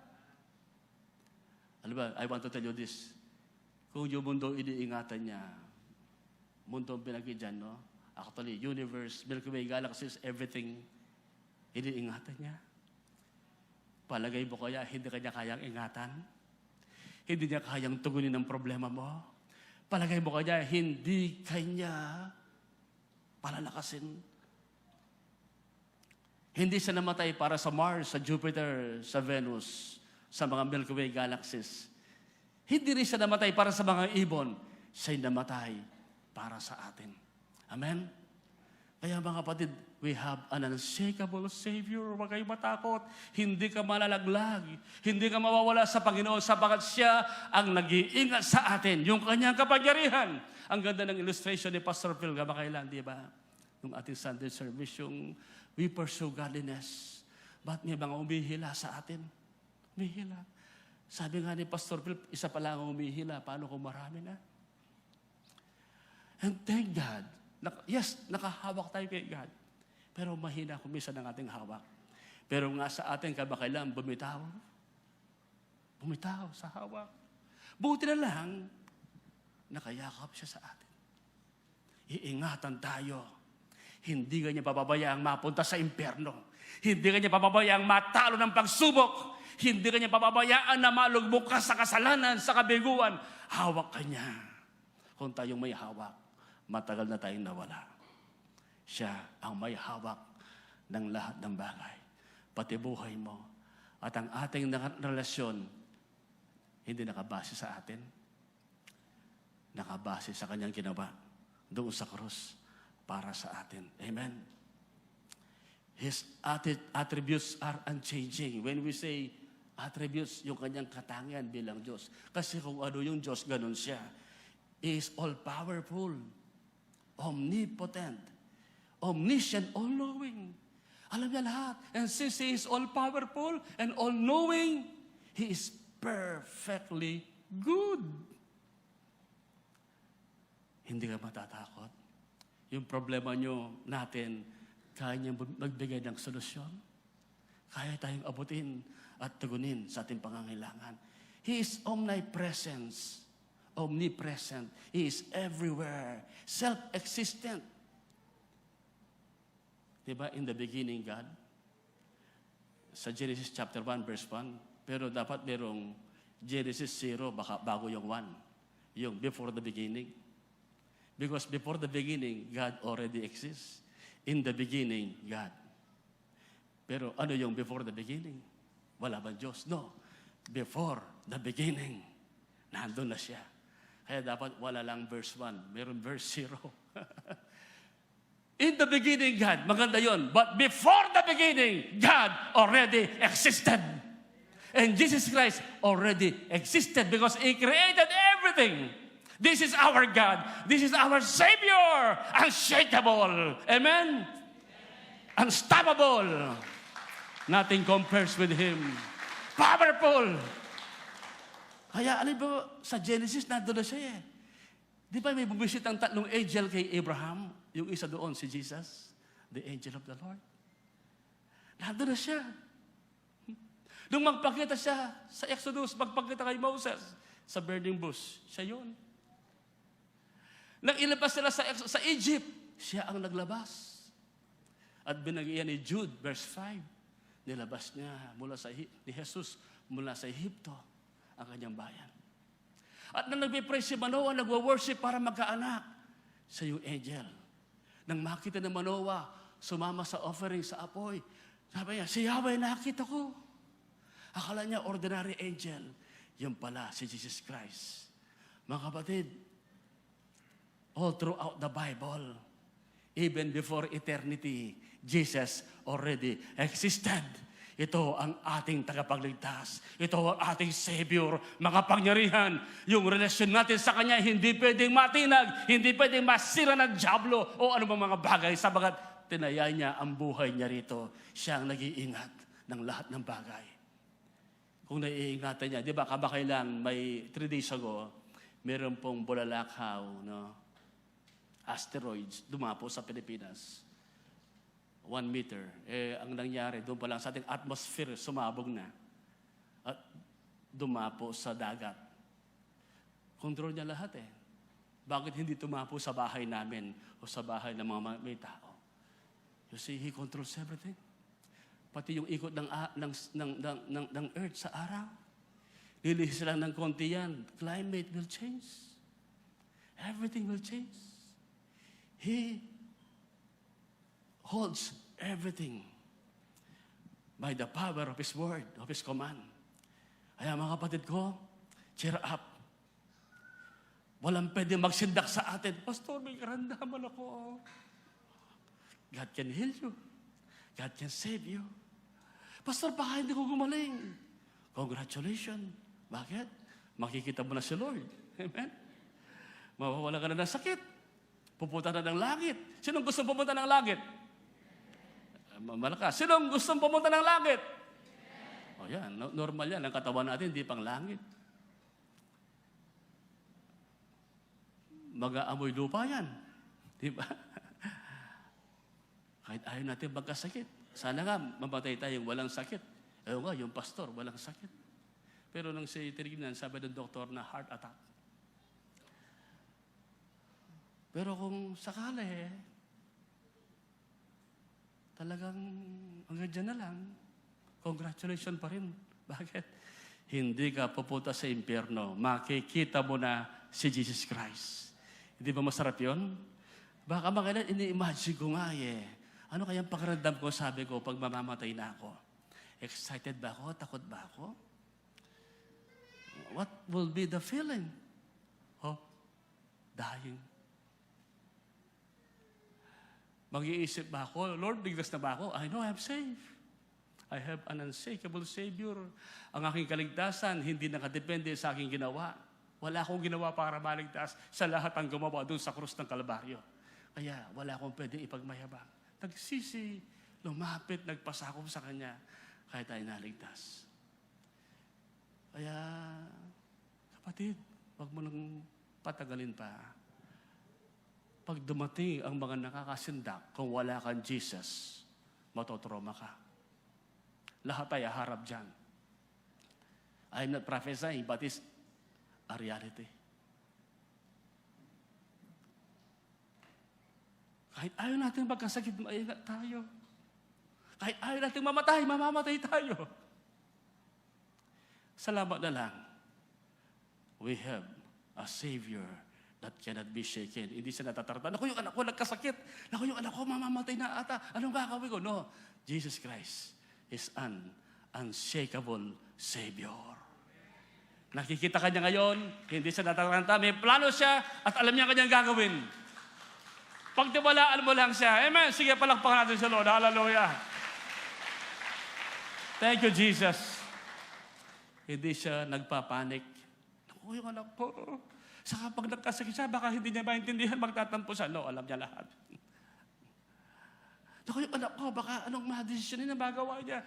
Ano ba? I want to tell you this. Kung yung mundo iniingatan niya, mundo ang pinag-idyan, no? Actually, universe, Milky Way, galaxies, everything, iniingatan niya. Palagay mo kaya, hindi kanya kayang ingatan? Hindi niya kayang tugunin ang problema mo? Palagay mo kaya, hindi kanya palalakasin? Hindi siya namatay para sa Mars, sa Jupiter, sa Venus, sa mga Milky Way galaxies. Hindi rin siya namatay para sa mga ibon. Siya'y namatay para sa atin. Amen? Kaya mga kapatid, we have an unshakable Savior. Huwag kayong matakot. Hindi ka malalaglag. Hindi ka mawawala sa Panginoon sapagat siya ang nag-iingat sa atin. Yung kanyang kapangyarihan. Ang ganda ng illustration ni Pastor Phil kamakailan, di ba? Yung ating Sunday service, yung we pursue godliness. Ba't may mga umihila sa atin? Umihila. Sabi nga ni Pastor Phil, isa pa lang ang umihila. Paano kung marami na? And thank God. Yes, nakahawak tayo kay God. Pero mahina kumisa ng ating hawak. Pero nga sa ating kamakailan, bumitaw. Bumitaw sa hawak. Buti na lang, nakayakap siya sa atin. Iingatan tayo. Hindi ka niya pababayaang mapunta sa impyerno. Hindi ka niya pababayaang matalo ng pagsubok. Hindi ka niya pababayaan na malugbok ka sa kasalanan, sa kabiguan. Hawak ka niya. Kung tayong may hawak, matagal na tayong nawala. Siya ang may hawak ng lahat ng bagay. Pati buhay mo. At ang ating relasyon, hindi nakabase sa atin. Nakabase sa kanyang ginawa doon sa krus para sa atin. Amen. His attributes are unchanging. When we say attributes, yung kanyang katangian bilang Diyos. Kasi kung ano yung Diyos, ganun siya. He is all-powerful, omnipotent, omniscient, all-knowing. Alam niya lahat. And since He is all-powerful and all-knowing, He is perfectly good. Hindi ka matatakot. Yung problema nyo natin, kaya niya magbigay ng solusyon. Kaya tayong abutin at tugunin sa ating pangangailangan. He is omnipresent. He is everywhere. Self-existent. Diba? In the beginning, God. Sa Genesis chapter 1, verse 1. Pero dapat merong Genesis 0, baka bago yung 1. Yung before the beginning. Because before the beginning, God already exists. In the beginning, God. Pero ano yung before the beginning? Wala bang Diyos? No. Before the beginning, nandun na siya. Kaya dapat wala lang verse 1. Meron verse 0. In the beginning, God. Maganda yon. But before the beginning, God already existed. And Jesus Christ already existed because He created everything. This is our God. This is our Savior. Unshakable. Amen? Unstoppable. Nothing compares with Him. Powerful. Kaya ano ba, sa Genesis, nandun na siya eh. Di ba may bumisit ang tatlong angel kay Abraham? Yung isa doon, si Jesus, the angel of the Lord. Nandun na siya. Nung magpakita siya sa Exodus, magpakita kay Moses sa burning bush, siya yun. Nang ilabas sila sa Egypt, siya ang naglabas. At binagyan ni Jude, verse 5, nilabas niya ni Jesus mula sa Ehipto ang kanyang bayan. At nang nagpipray si Manoah, nagwa-worship para magkaanak sa yung angel. Nang makita ng Manoah, sumama sa offering sa apoy. Sabi niya, si Yahweh nakita ko. Akala niya ordinary angel. Yung pala si Jesus Christ. Mga kapatid, all throughout the Bible, even before eternity, Jesus already existed. Ito ang ating tagapagligtas. Ito ang ating Savior, makapangyarihan. Yung relasyon natin sa Kanya, hindi pwedeng matinag, hindi pwedeng masira ng dyablo o ano bang mga bagay, sabagat tinaya niya ang buhay niya rito. Siya ang nag-iingat ng lahat ng bagay. Kung naiingatan niya, di ba kamakailan, may 3 days ago, meron pong bulalakaw, asteroids, dumapo sa Pilipinas. 1 meter. Ang nangyari, doon pa lang sa ating atmosphere, sumabog na. At dumapo sa dagat. Control niya lahat Bakit hindi tumapo sa bahay namin o sa bahay ng mga may tao? You see, He controls everything. Pati yung ikot ng earth sa araw. Lilihis lang ng konti yan. Climate will change. Everything will change. He holds everything by the power of His word, of His command. Kaya mga kapatid ko, cheer up. Walang pwede magsindak sa atin. Pastor, may karamdaman ako. God can heal you. God can save you. Pastor, baka hindi ko gumaling. Congratulations. Bakit? Makikita mo na si Lord. Amen? Mawawala ka na ng sakit. Pupunta na ng langit. Sinong gusto pumunta ng langit? Malakas. Sinong gustong pumunta ng langit? O yan, normal yan. Ang katawan natin, hindi pang langit. Mag-aamoy lupa yan. Di ba? Kahit ayaw natin magkasakit. Sana nga, mamatay tayong walang sakit. Ayaw nga, yung pastor, walang sakit. Pero nang si tinignan, sabi ng doktor na heart attack. Pero kung sakali, talagang hanggang dyan na lang, congratulations pa rin. Bakit? Hindi ka pupunta sa impyerno. Makikita mo na si Jesus Christ. Hindi ba masarap yun? Baka makailan, ini-imagine ko nga Ano kayang pakiramdam ko, sabi ko, pag mamamatay na ako? Excited ba ako? Takot ba ako? What will be the feeling of dying? Mag-iisip ba ako, Lord, ligtas na ba ako? I know I'm safe. I have an unshakable Savior. Ang aking kaligtasan, hindi nakadepende sa aking ginawa. Wala akong ginawa para maligtas sa lahat ang gumawa doon sa krus ng Kalbaryo. Kaya wala akong pwede ipagmayabang. Nagsisi, lumapit, nagpasakop sa Kanya, kaya tayo naligtas. Kaya, kapatid, huwag mo nang patagalin pa. Pag dumating ang mga nakakasindak, kung wala kang Jesus, matotroma ka. Lahat tayo harap dyan. I'm not prophesying, but it's a reality. Kahit ayaw natin magkasakit, maingat tayo. Kahit ayaw natin mamatay, mamamatay tayo. Salamat na lang. We have a Savior that cannot be shaken. Hindi siya natatarata. Naku, yung anak ko nagkasakit. Naku, yung anak ko mamamatay na ata. Anong gagawin ko? No. Jesus Christ is an unshakable Savior. Nakikita ka niya ngayon, hindi siya natatarata. May plano siya at alam niya kanyang gagawin. Pagtiwalaan mo lang siya. Amen. Sige, palakpakan natin sa Lord. Hallelujah. Thank you, Jesus. Hindi siya nagpapanik. Naku, yung anak ko. Saka pag nagkasakit siya, baka hindi niya maintindihan, magtatampo siya. No, alam niya lahat. Naku, yung anak ko, baka anong ma-desisyonin na magawa niya.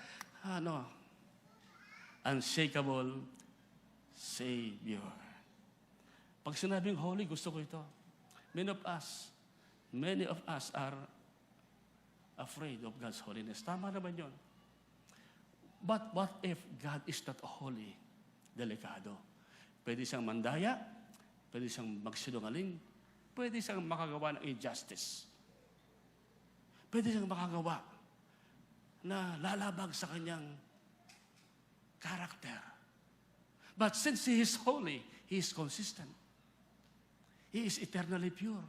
Unshakable Savior. Pag sinabing holy, gusto ko ito. Many of us are afraid of God's holiness. Tama naman yun. But what if God is not holy? Delikado. Pwede siyang mandaya, pwede siyang magsinungaling, pwede siyang makagawa ng injustice. pwede siyang makagawa na lalabag sa kanyang character. But since He is holy, He is consistent. He is eternally pure.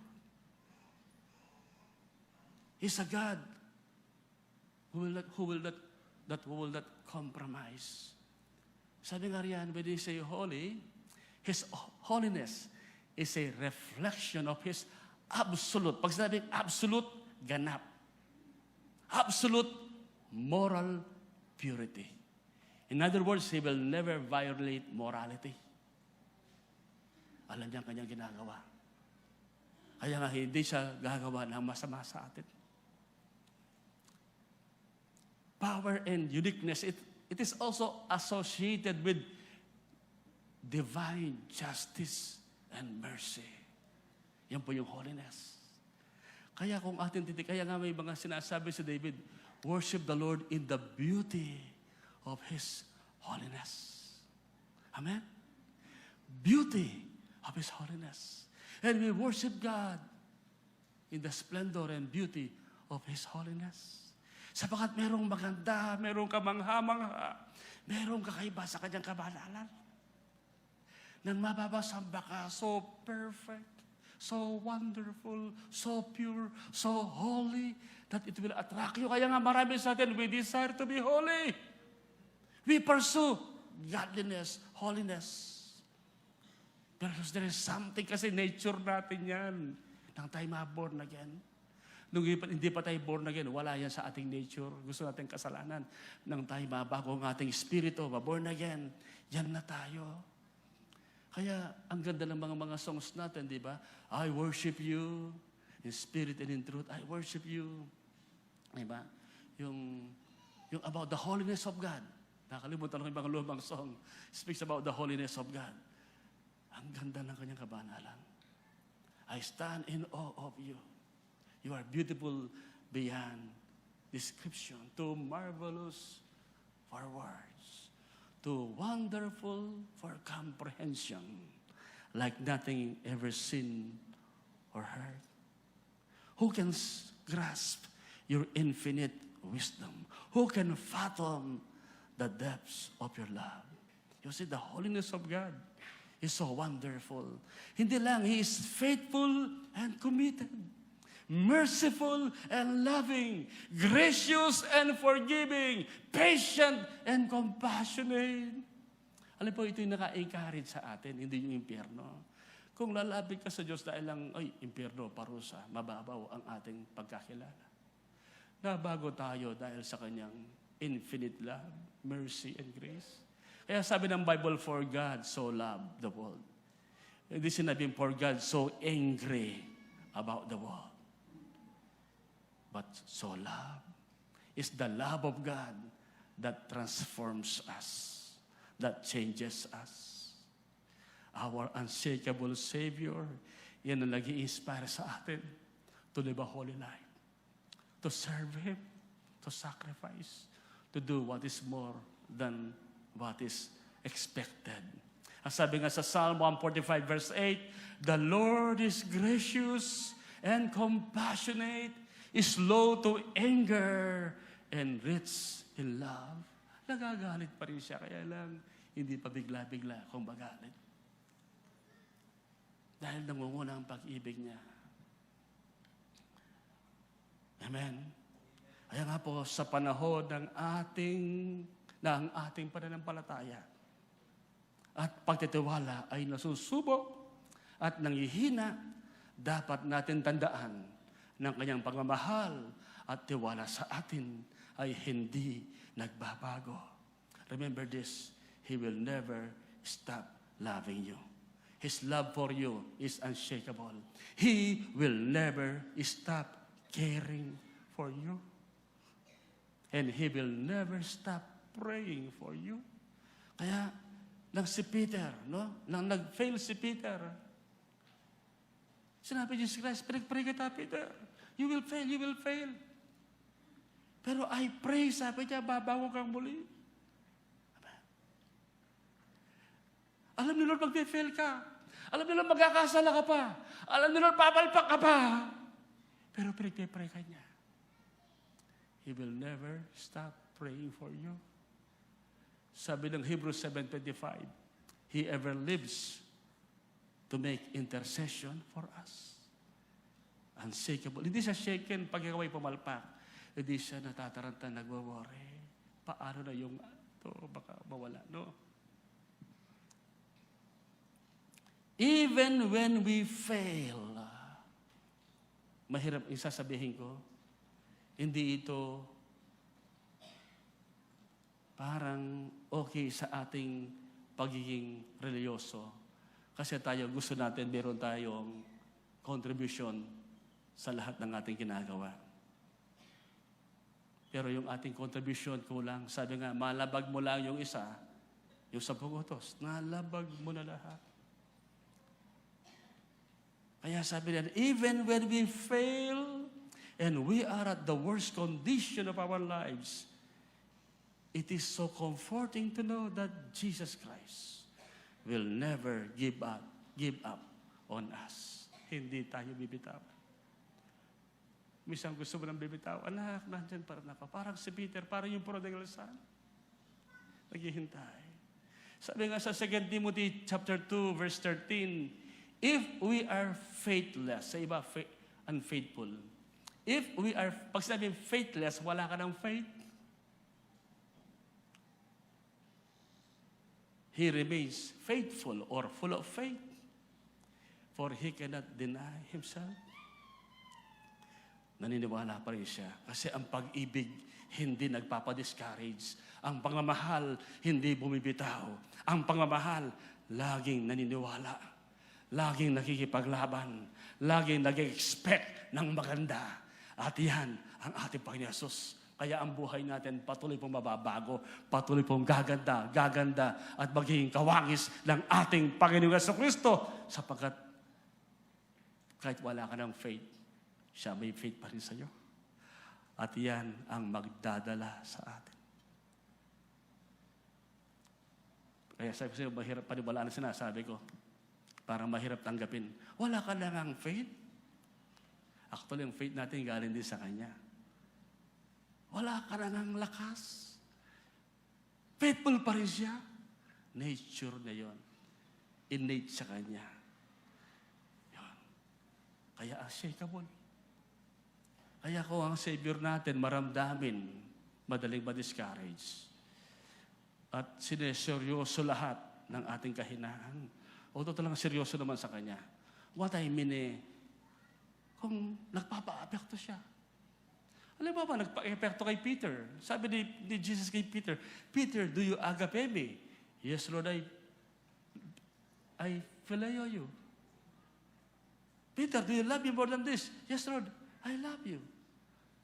He's a God who will not compromise. Sabi nga riyan, when He say holy, His holiness is a reflection of His absolute. Pag sinabing absolute, ganap. Absolute moral purity. In other words, He will never violate morality. Alam niya ang kanyang ginagawa. Kaya nga hindi siya gagawa ng masama sa atin. Power and uniqueness, it is also associated with divine justice and mercy. Yan po yung holiness. Kaya kung atin kaya nga may mga sinasabi si David, worship the Lord in the beauty of His holiness. Amen? Beauty of His holiness. And we worship God in the splendor and beauty of His holiness. Sapagkat merong maganda, merong kamangha-mangha, merong kakaiba sa kanyang kabanalan. Nang mababasamba ka, so perfect, so wonderful, so pure, so holy, that it will attract you. Kaya nga marami sa atin, we desire to be holy. We pursue godliness, holiness. Because there is something, kasi nature natin yan, nang tayo ma-born again. Nung hindi pa tayo born again, wala yan sa ating nature. Gusto natin kasalanan. Nang tayo mabago ang ating spirito, ma-born again, yan na tayo. Kaya, ang ganda ng mga songs natin, di ba? I worship you in spirit and in truth. I worship you. Di ba? Yung about the holiness of God. Nakalimutan ko yung mga lumang song. Speaks about the holiness of God. Ang ganda ng kanyang kabanalan. I stand in awe of you. You are beautiful beyond description, too marvelous for words, too wonderful for comprehension, like nothing ever seen or heard. Who can grasp your infinite wisdom? Who can fathom the depths of your love? You see, the holiness of God is so wonderful. Hindi lang, He is faithful and committed, merciful and loving, gracious and forgiving, patient and compassionate. Alam po, ito yung naka-encourage sa atin, hindi yung impyerno. Kung lalapit ka sa Diyos dahil lang, impyerno, parusa, mababaw ang ating pagkakilala. Nabago tayo dahil sa Kanyang infinite love, mercy, and grace. Kaya sabi ng Bible, for God so loved the world. Hindi sinabing, for God so angry about the world. But so love is the love of God that transforms us, that changes us. Our unshakable Savior, yan ang nag-i-inspire sa atin to live a holy life, to serve Him, to sacrifice, to do what is more than what is expected. Ang sabi nga sa Psalm 145 verse 8, the Lord is gracious and compassionate, is slow to anger, and rich in love. Nagagalit pa rin siya, kaya lang hindi pa bigla-bigla kung magalit. Dahil nangunguna ang pag-ibig niya. Amen. Kaya nga po, sa panahon ng ating pananampalataya at pagtitiwala ay nasusubok at nanghihina, dapat natin tandaan ng kanyang pagmamahal at tiwala sa atin ay hindi nagbabago. Remember this, He will never stop loving you. His love for you is unshakable. He will never stop caring for you. And He will never stop praying for you. Kaya, nang si Peter, nang nag-fail si Peter, sinabi ni Jesus Christ, pray kita, Peter. You will fail, you will fail. Pero I pray, sabi niya, babago kang muli. Alam ni Lord, mag-fail ka. Alam ni Lord, magkakasala ka pa. Alam ni Lord, papalpak ka pa. Pero pray ka niya. He will never stop praying for you. Sabi ng Hebrews 7:25, He ever lives to make intercession for us. Unshakable. Hindi siya shaken pag ikaw ay pumalpak. Hindi siya natataranta, nagwa-worry. Paano na yung ito, baka mawala, no? Even when we fail, mahirap isasabihin ko, hindi ito parang okay sa ating pagiging religyoso. Kasi tayo, gusto natin, meron tayong contribution sa lahat ng ating ginagawa. Pero yung ating contribution kulang. Sabi nga, malabag mo lang yung isa, yung 10 utos, nalabag mo na lahat. Kaya sabi niya, even when we fail and we are at the worst condition of our lives, it is so comforting to know that Jesus Christ will never give up on us. Hindi tayo bibitaw. Minsan gusto mo nang bibitaw, anak, nandyan pa rin ako. Parang si Peter, parang yung prodigal son. Naghihintay. Sabi nga sa 2 Timothy chapter 2, verse 13, if we are faithless, sa iba, unfaithful. If we are, pag sinabi faithless, wala ka ng faith, he remains faithful or full of faith, for he cannot deny himself. Naniniwala pa rin siya. Kasi ang pag-ibig hindi nagpapadiscourage. Ang pagmamahal hindi bumibitaw. Ang pagmamahal laging naniniwala. Laging nakikipaglaban. Laging nag-expect ng maganda. At yan ang ating Panginoon Hesus. Kaya ang buhay natin patuloy pong mababago, patuloy pong gaganda, at magiging kawangis ng ating Panginoon Jesucristo. Sapagkat kahit wala ka ng faith, siya may faith pa rin sa iyo. At yan ang magdadala sa atin. Kaya sabi ko sa iyo, mahirap paniwalaan na sinasabi ko. Parang mahirap tanggapin. Wala ka lang ang faith. Actually, ang faith natin galing din sa Kanya. Wala ka lang ang lakas. Faithful pa rin siya. Nature na yon. Innate sa Kanya. Yun. Kaya unshakable. Kaya kung ang Savior natin maramdamin, madaling ma-discourage. At sineseryoso lahat ng ating kahinaan. O totoo lang seryoso naman sa Kanya. What I mean kung nagpapa-apekto siya. Alam mo ba, nagpa-apekto kay Peter. Sabi ni Jesus kay Peter, Peter, do you agape me? Yes, Lord, I phileo you. Peter, do you love me more than this? Yes, Lord, I love you.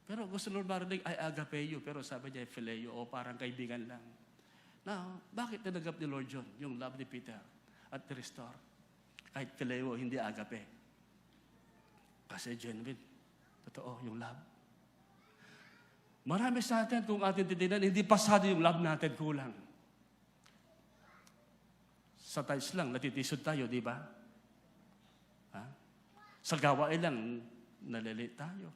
Pero gusto Lord marinig, I agape you. Pero sabi niya, phileo, o parang kaibigan lang. Now, bakit tinanggap ni Lord John yung love ni Peter at restore? Kahit phileo, hindi agape. Kasi genuine. Totoo, yung love. Marami sa atin, kung atin titinan, hindi pasado yung love natin, kulang. Sa tiles lang, natitisod tayo, di ba? Ha? Sa gawain lang, nalilate tayo.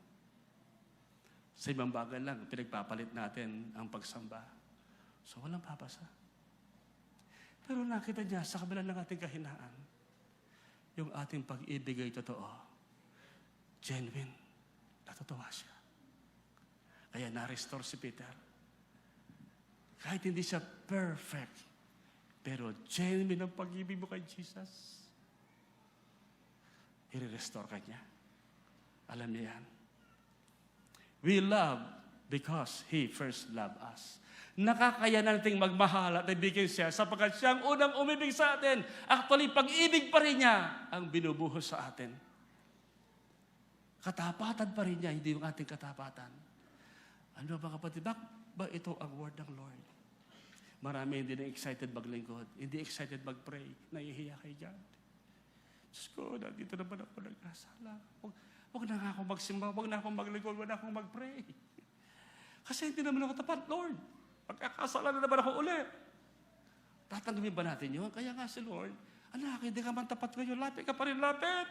Sa ibang bagay lang, pinagpapalit natin ang pagsamba. So, walang papasa. Pero nakita niya, sa kabila ng ating kahinaan, yung ating pag-ibig ay totoo. Genuine. Natutuwa siya. Kaya na-restore si Peter. Kahit hindi siya perfect, pero genuine ang pag-ibig mo kay Jesus. I-restore ka niya. Alam niya yan. We love because He first loved us. Nakakaya nating magmahal at ibigin siya sapagkat siya ang unang umibig sa atin. Actually, pag-ibig pa rin niya ang binubuhos sa atin. Katapatan pa rin niya, hindi yung ating katapatan. Ano ba kapatid? Ba ito ang word ng Lord? Marami hindi na excited maglingkod. Hindi excited mag-pray. Nahihiya kay God. Diyos ko, nandito naman ako nagkasala. Huwag na nga ako magsimba. Huwag na akong maglingkod. Huwag na akong mag-pray. Kasi hindi naman ako tapat, Lord. Pagkakasala na naman ako ulit. Tatanggapin ba natin yun? Kaya nga si Lord, anak, hindi ka man tapat ngayon. Lapit ka pa rin, lapit.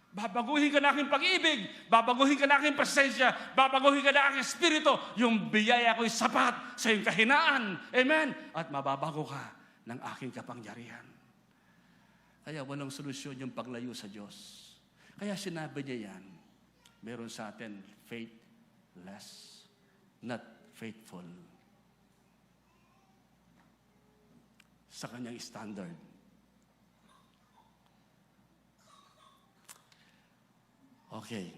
Babaguhin ka na aking pag-ibig, babaguhin ka na aking presensya, babaguhin ka na aking espiritu. Yung biyaya ko'y sapat sa iyong kahinaan. Amen? At mababago ka ng aking kapangyarihan. Kaya walang solusyon yung paglayo sa Diyos. Kaya sinabi niya yan, meron sa atin faithless, not faithful. Sa kanyang standard. Okay.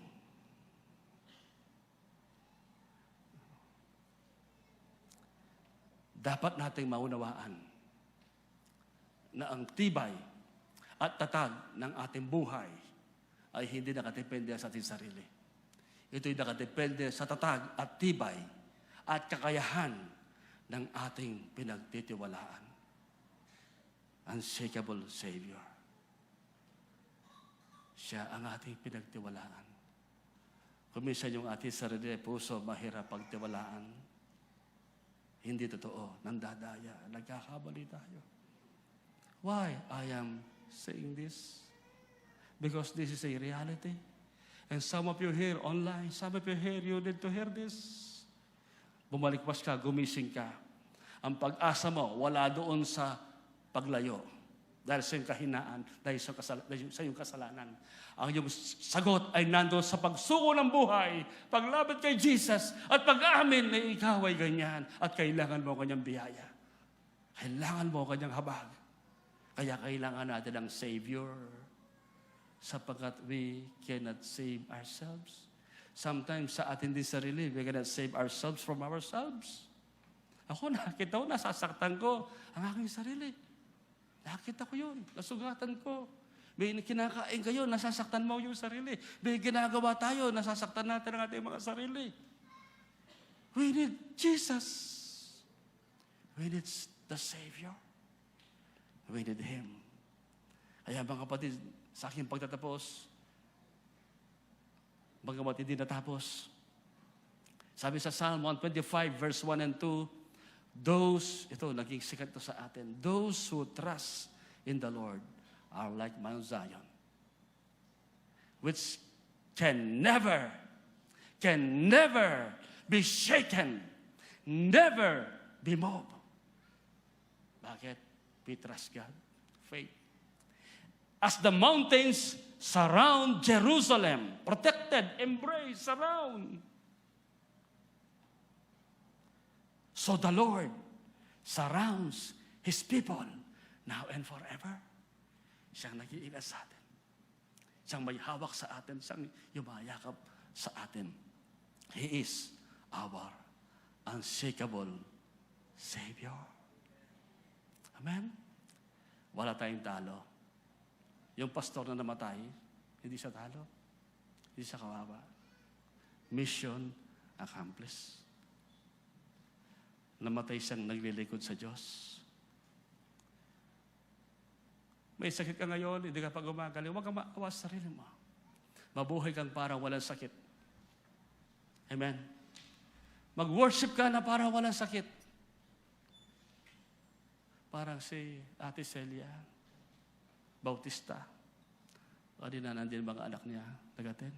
Dapat nating maunawaan na ang tibay at tatag ng ating buhay ay hindi nakadepende sa ating sarili. Ito'y nakadepende sa tatag at tibay at kakayahan ng ating pinagtitiwalaan. Unshakable Savior. Siya ang ating pinagtiwalaan. Kung minsan yung ating sarili, puso, mahirap pagtiwalaan. Hindi totoo. Nandadaya. Nagkakamali tayo. Why I am saying this? Because this is a reality. And some of you here online, some of you here, you need to hear this. Bumalikwas ka, gumising ka. Ang pag-asa mo, wala doon sa paglayo. Dahil sa iyong kahinaan, dahil sa iyong kasalanan. Ang iyong sagot ay nandoon sa pagsuko ng buhay, paglapit kay Jesus, at pag-amin na ikaw ay ganyan, at kailangan mo kanyang biyaya. Kailangan mo kanyang habag. Kaya kailangan natin ang Savior, sapagkat we cannot save ourselves. Sometimes sa atin din sarili, we cannot save ourselves from ourselves. Ako, nakita ko, nasasaktan ko ang aking sarili. Nakita ko yun, nasugatan ko. May kinakain kayo, nasasaktan mo yung sarili. May ginagawa tayo, nasasaktan natin ang ating mga sarili. We need Jesus. We need the Savior. We need Him. Kaya mga kapatid, sa aking pagtatapos, bagamat hindi natapos, sabi sa Psalm 125 verse 1 and 2, ito, naging sikat to sa atin. Those who trust in the Lord are like Mount Zion, which can never be shaken, never be moved. Bakit? We trust God. Faith. As the mountains surround Jerusalem, protected, embraced, surround. So the Lord surrounds His people now and forever. Siyang nag-iingat sa atin. Siyang may hawak sa atin. Siyang yumayakap sa atin. He is our unshakable Savior. Amen? Wala tayong talo. Yung pastor na namatay, hindi siya talo. Hindi siya kawawa. Mission accomplished. Namatay siyang naglilikod sa Diyos. May sakit ka ngayon, hindi ka pa gumagaling, huwag kang maawa sa sarili mo. Mabuhay kang parang walang sakit. Amen? Mag-worship ka na parang walang sakit. Parang si Ate Celia Bautista. Kanina nandun mga anak niya, nag-attend.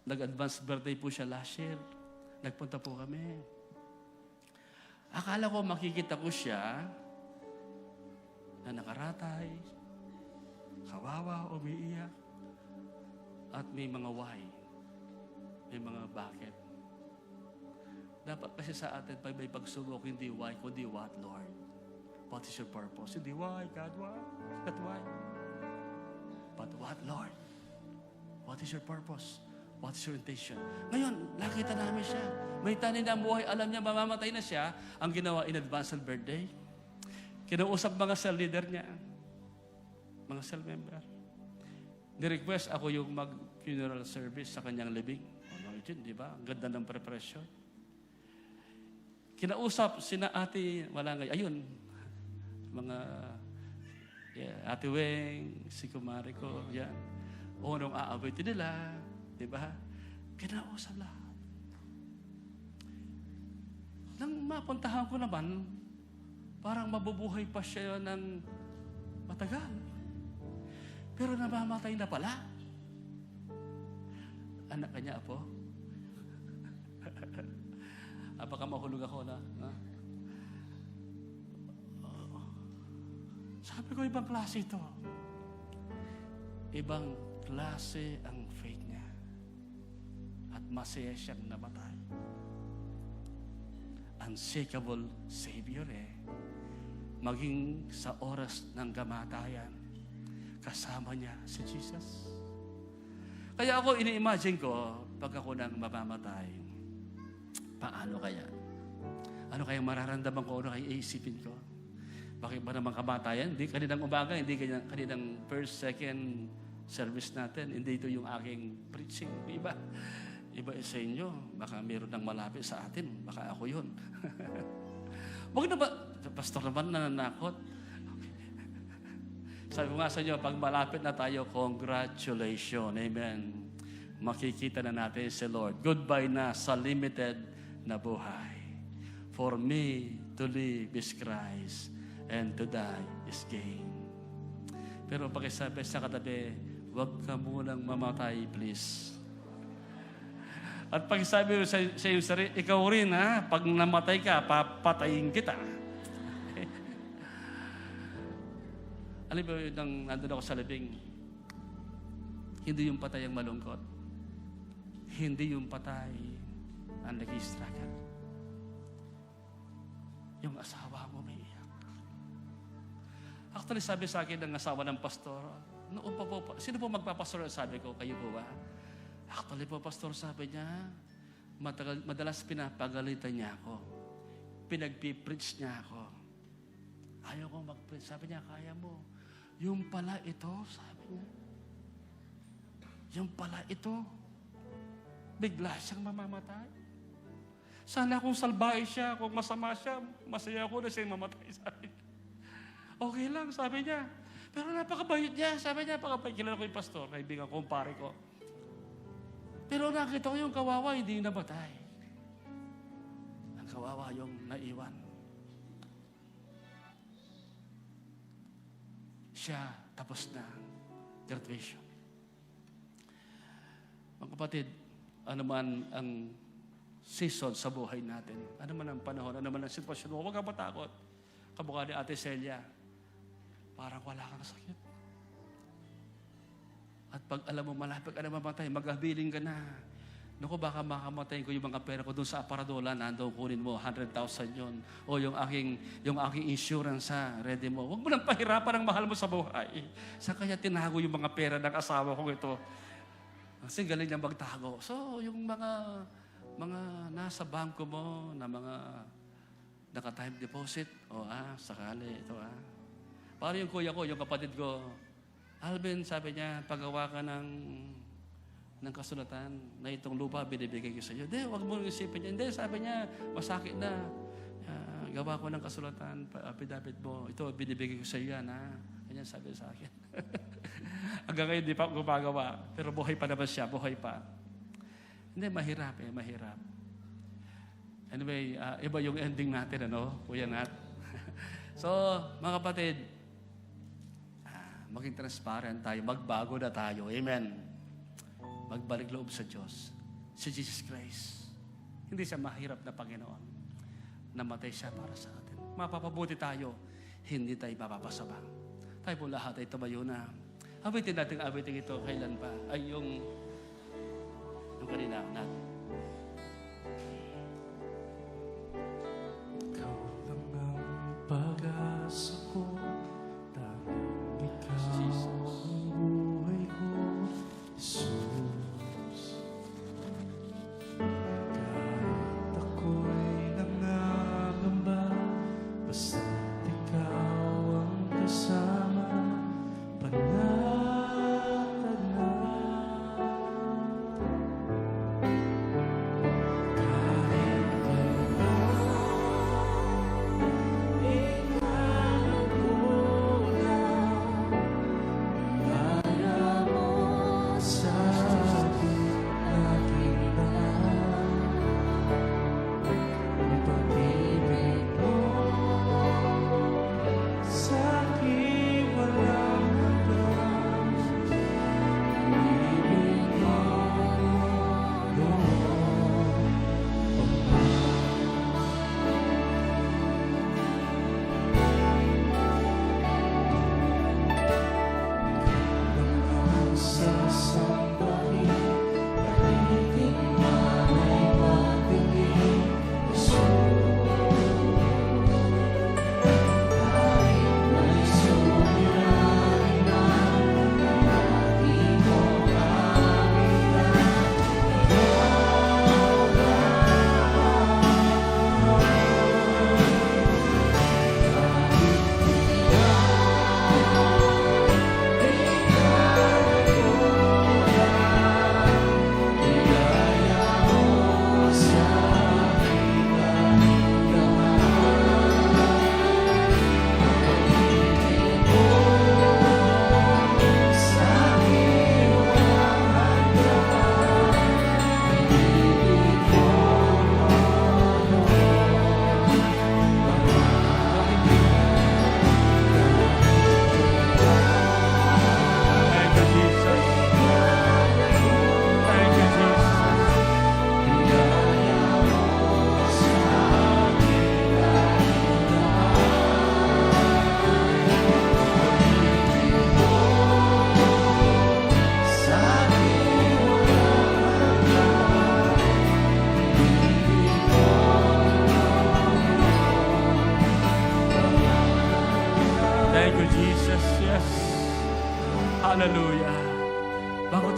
Nag-advance birthday po siya last year. Nagpunta po kami. Akala ko makikita ko siya na nakaratay, kawawa, umiiyak, at may mga why, may mga bakit. Dapat kasi sa atin, pag may pagsubok, hindi why, kundi what, Lord? What is your purpose? Hindi why, God, why? Not why. But what, Lord? What is your purpose? What's your intention? Ngayon, nakita namin siya. May tanin na ang buhay. Alam niya, mamamatay na siya. Ang ginawa in advance ng birthday. Kinausap mga cell leader niya. Mga cell member. Ni-request ako yung mag-funeral service sa kanyang libing. Di ba? Ang ganda ng preparation. Kinausap sina ate, wala nga, ayun, mga, Ate Weng, si Kumari ko, yan. Unong aawitin nila. Diba? Kinausap lahat. Nang mapuntahan ko naman, parang mabubuhay pa siya ng Matagal. Pero namamatay na pala. Anak kanya, apo. Baka mahulog ako na. Sabi ko, ibang klase ito. Ibang klase ang faith niya. At masaya siyang namatay. Unshakable Savior Maging sa oras ng kamatayan, kasama niya si Jesus. Kaya ako, ini-imagine ko, pag ako nang mamamatay, paano kaya? Ano kaya mararamdaman ko? Ano kaya iisipin ko? Bakit ba naman kamatayan? Hindi kaninang umaga, hindi kaninang first, second service natin. Hindi ito yung aking preaching. Iba sa inyo. Baka meron ng malapit sa atin. Baka ako yun. Huwag na ba? Pastor naman nananakot. Sabi ko nga sa inyo, pag malapit na tayo, congratulations. Amen. Makikita na natin si Lord. Goodbye na sa limited na buhay. For me to live is Christ, and to die is gain. Pero pakisabi sa katabi, huwag ka munang mamatay, please. At pakisabi sa iyong sarili, ikaw rin pag namatay ka, papatayin kita. Alam mo, nang nandun ako sa libing, hindi yung patay ang malungkot. Hindi yung patay ang nag-i-struggle. Yung asawa mo may iyak. Actually, sabi sa akin ng asawa ng pastor, noon pa po, sino po magpapastor? Sabi ko, kayo po ba? Actually po, pastor, sabi niya, madalas pinapagalitan niya ako. Pinagpipreach niya ako. Ayaw kong mag-preach. Sabi niya, kaya mo. Yung pala ito, sabi niya. Yung pala ito, bigla siyang mamamatay. Sana kung salbahe siya, kung masama siya, masaya ako na siya mamatay, sabi niya. Okay lang, sabi niya. Pero napakabayot niya. Sabi niya, napakabayot. Kilala ko yung pastor, kaibigan ko, pare ko. Pero nakita ko yung kawawa, hindi yung namatay. Ang kawawa yung naiwan. Siya, tapos na graduation. Mga kapatid, ano man ang season sa buhay natin, ano man ang panahon, ano man ang sitwasyon mo, huwag kang matakot. Kamukha ni Ate Celia, parang wala kang sakit. At pag alam mo malapit ka na mamatay, mag-abiling ka na. Naku, baka makamatay ko yung mga pera ko doon sa aparadola, nandoon kunin mo, 100,000 yun. O yung aking insurance ready mo. Huwag mo nang pahirapan ang mahal mo sa buhay. Saan kaya tinago yung mga pera ng asawa ko ito? Kasi galing niya magtago. So, yung mga nasa bangko mo na mga naka-time deposit, sakali ito Para yung kuya ko, yung kapatid ko, Alvin, sabi niya, pagawa ka ng kasulatan na itong lupa binibigay ko sa iyo. Hindi, huwag mo isipin niya. Hindi, sabi niya, masakit na. Gawa ko ng kasulatan, affidavit mo. Ito, binibigay ko sa iyo yan, Ganyan sabi sa akin. Hanggang ngayon, di pa gumagawa. Pero buhay pa naman siya, buhay pa. Hindi, mahirap mahirap. Anyway, iba yung ending natin, Kuya Nat? So, mga kapatid, maging transparent tayo, magbago na tayo. Amen. Magbalik loob sa Diyos. Si Jesus Christ. Hindi siya mahirap na Panginoon. Namatay siya para sa atin. Mapapabuti tayo. Hindi tayo mapapasama. Tayo po lahat ay tumayo na. Awitin natin ito. Kailan pa? Ay yung kanina natin. Ikaw lang ang pag-asa ko. Tanging ikaw ang buhay ko, Jesus. Kahit ako'y nangangamba, basta't ikaw ang kasama, panatag na. Kahit kailan, inahanap ko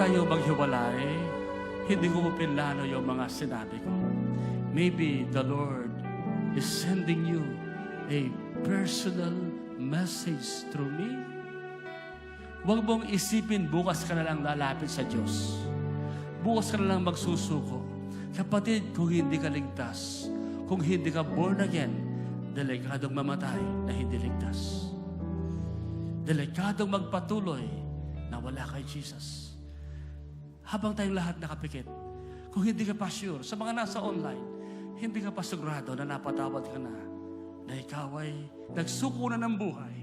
tayo maghiwalay, hindi ko pinlano yung mga sinabi ko. Maybe the Lord is sending you a personal message through me. Huwag mong isipin, bukas ka na lang lalapit sa Diyos. Bukas ka na lang magsusuko. Kapatid, kung hindi ka ligtas, kung hindi ka born again, delikadong mamatay na hindi ligtas. Delikadong magpatuloy na wala kay Jesus. Habang tayong lahat nakapikit, kung hindi ka pa sure, sa mga nasa online, hindi ka pa sigurado na napatawad ka na ikaw ay nagsuko na ng buhay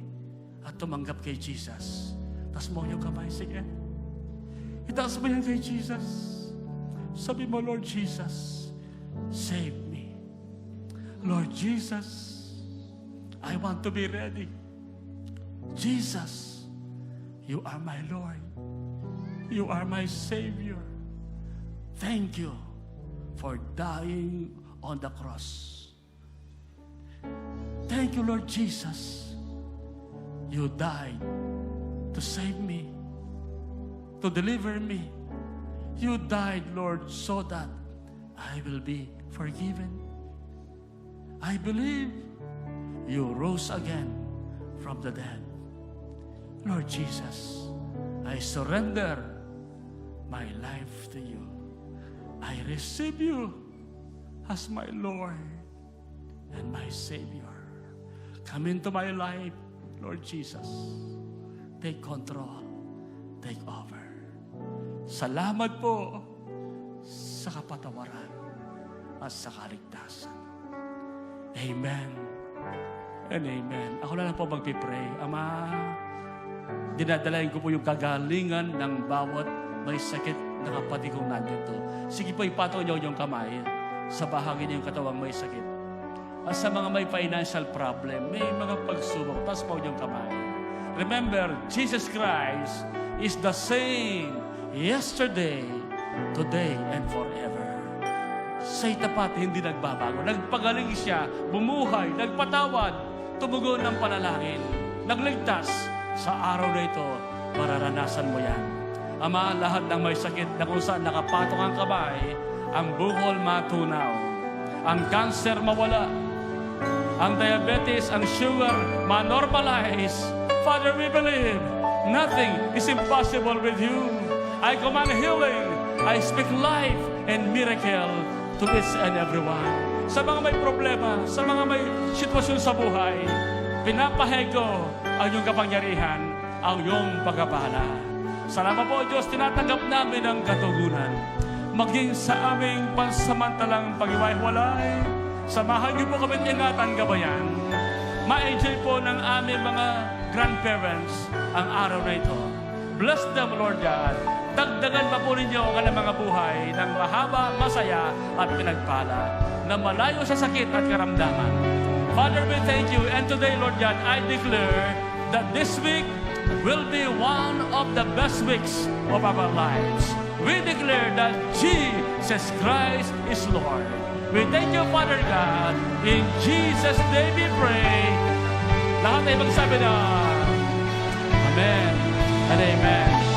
at tumanggap kay Jesus. Taas mo yung kamay, sige. Itaas mo yan kay Jesus. Sabi mo, Lord Jesus, save me. Lord Jesus, I want to be ready. Jesus, you are my Lord. You are my Savior. Thank you for dying on the cross. Thank you, Lord Jesus. You died to save me, to deliver me. You died, Lord, so that I will be forgiven. I believe you rose again from the dead. Lord Jesus, I surrender my life to you. I receive you as my Lord and my Savior. Come into my life, Lord Jesus. Take control. Take over. Salamat po sa kapatawaran at sa kaligtasan. Amen and amen. Ako na lang po magpipray. Ama, dinadalayan ko po yung kagalingan ng bawat may sakit na kapatid kong nandito. Sige po, ipataw niyo yung kamay sa bahagi niyo yung katawang may sakit. At sa mga may financial problem, may mga pagsubok, taas po yung kamay. Remember, Jesus Christ is the same yesterday, today, and forever. Sa'y tapat, hindi nagbabago. Nagpagaling siya, bumuhay, nagpatawad, tumugon ng panalangin, nagligtas. Sa araw na ito, mararanasan mo yan. Ama, lahat ng may sakit na kung saan nakapatong ang kamay, ang bukol matunaw, ang cancer mawala, ang diabetes, ang sugar ma-normalize. Father, we believe nothing is impossible with you. I command healing. I speak life and miracle to each and everyone. Sa mga may problema, sa mga may sitwasyon sa buhay, pinapahayag ko ang iyong kapangyarihan, ang iyong pagkapala. Salamat po, Diyos, tinatanggap namin ang katugunan. Maging sa aming pansamantalang pag-iwalay, samahan niyo po kami ingatan gabayan. Ma-enjoy po ng aming mga grandparents ang araw na ito. Bless them, Lord God. Dagdagan pa po ninyo ang kanilang mga buhay ng mahaba, masaya at pinagpala na malayo sa sakit at karamdaman. Father, we thank you. And today, Lord God, I declare that this week will be one of the best weeks of our lives. We declare that Jesus Christ is Lord. We thank you, Father God. In Jesus' name we pray. Lahat ay magsabi na Amen and Amen.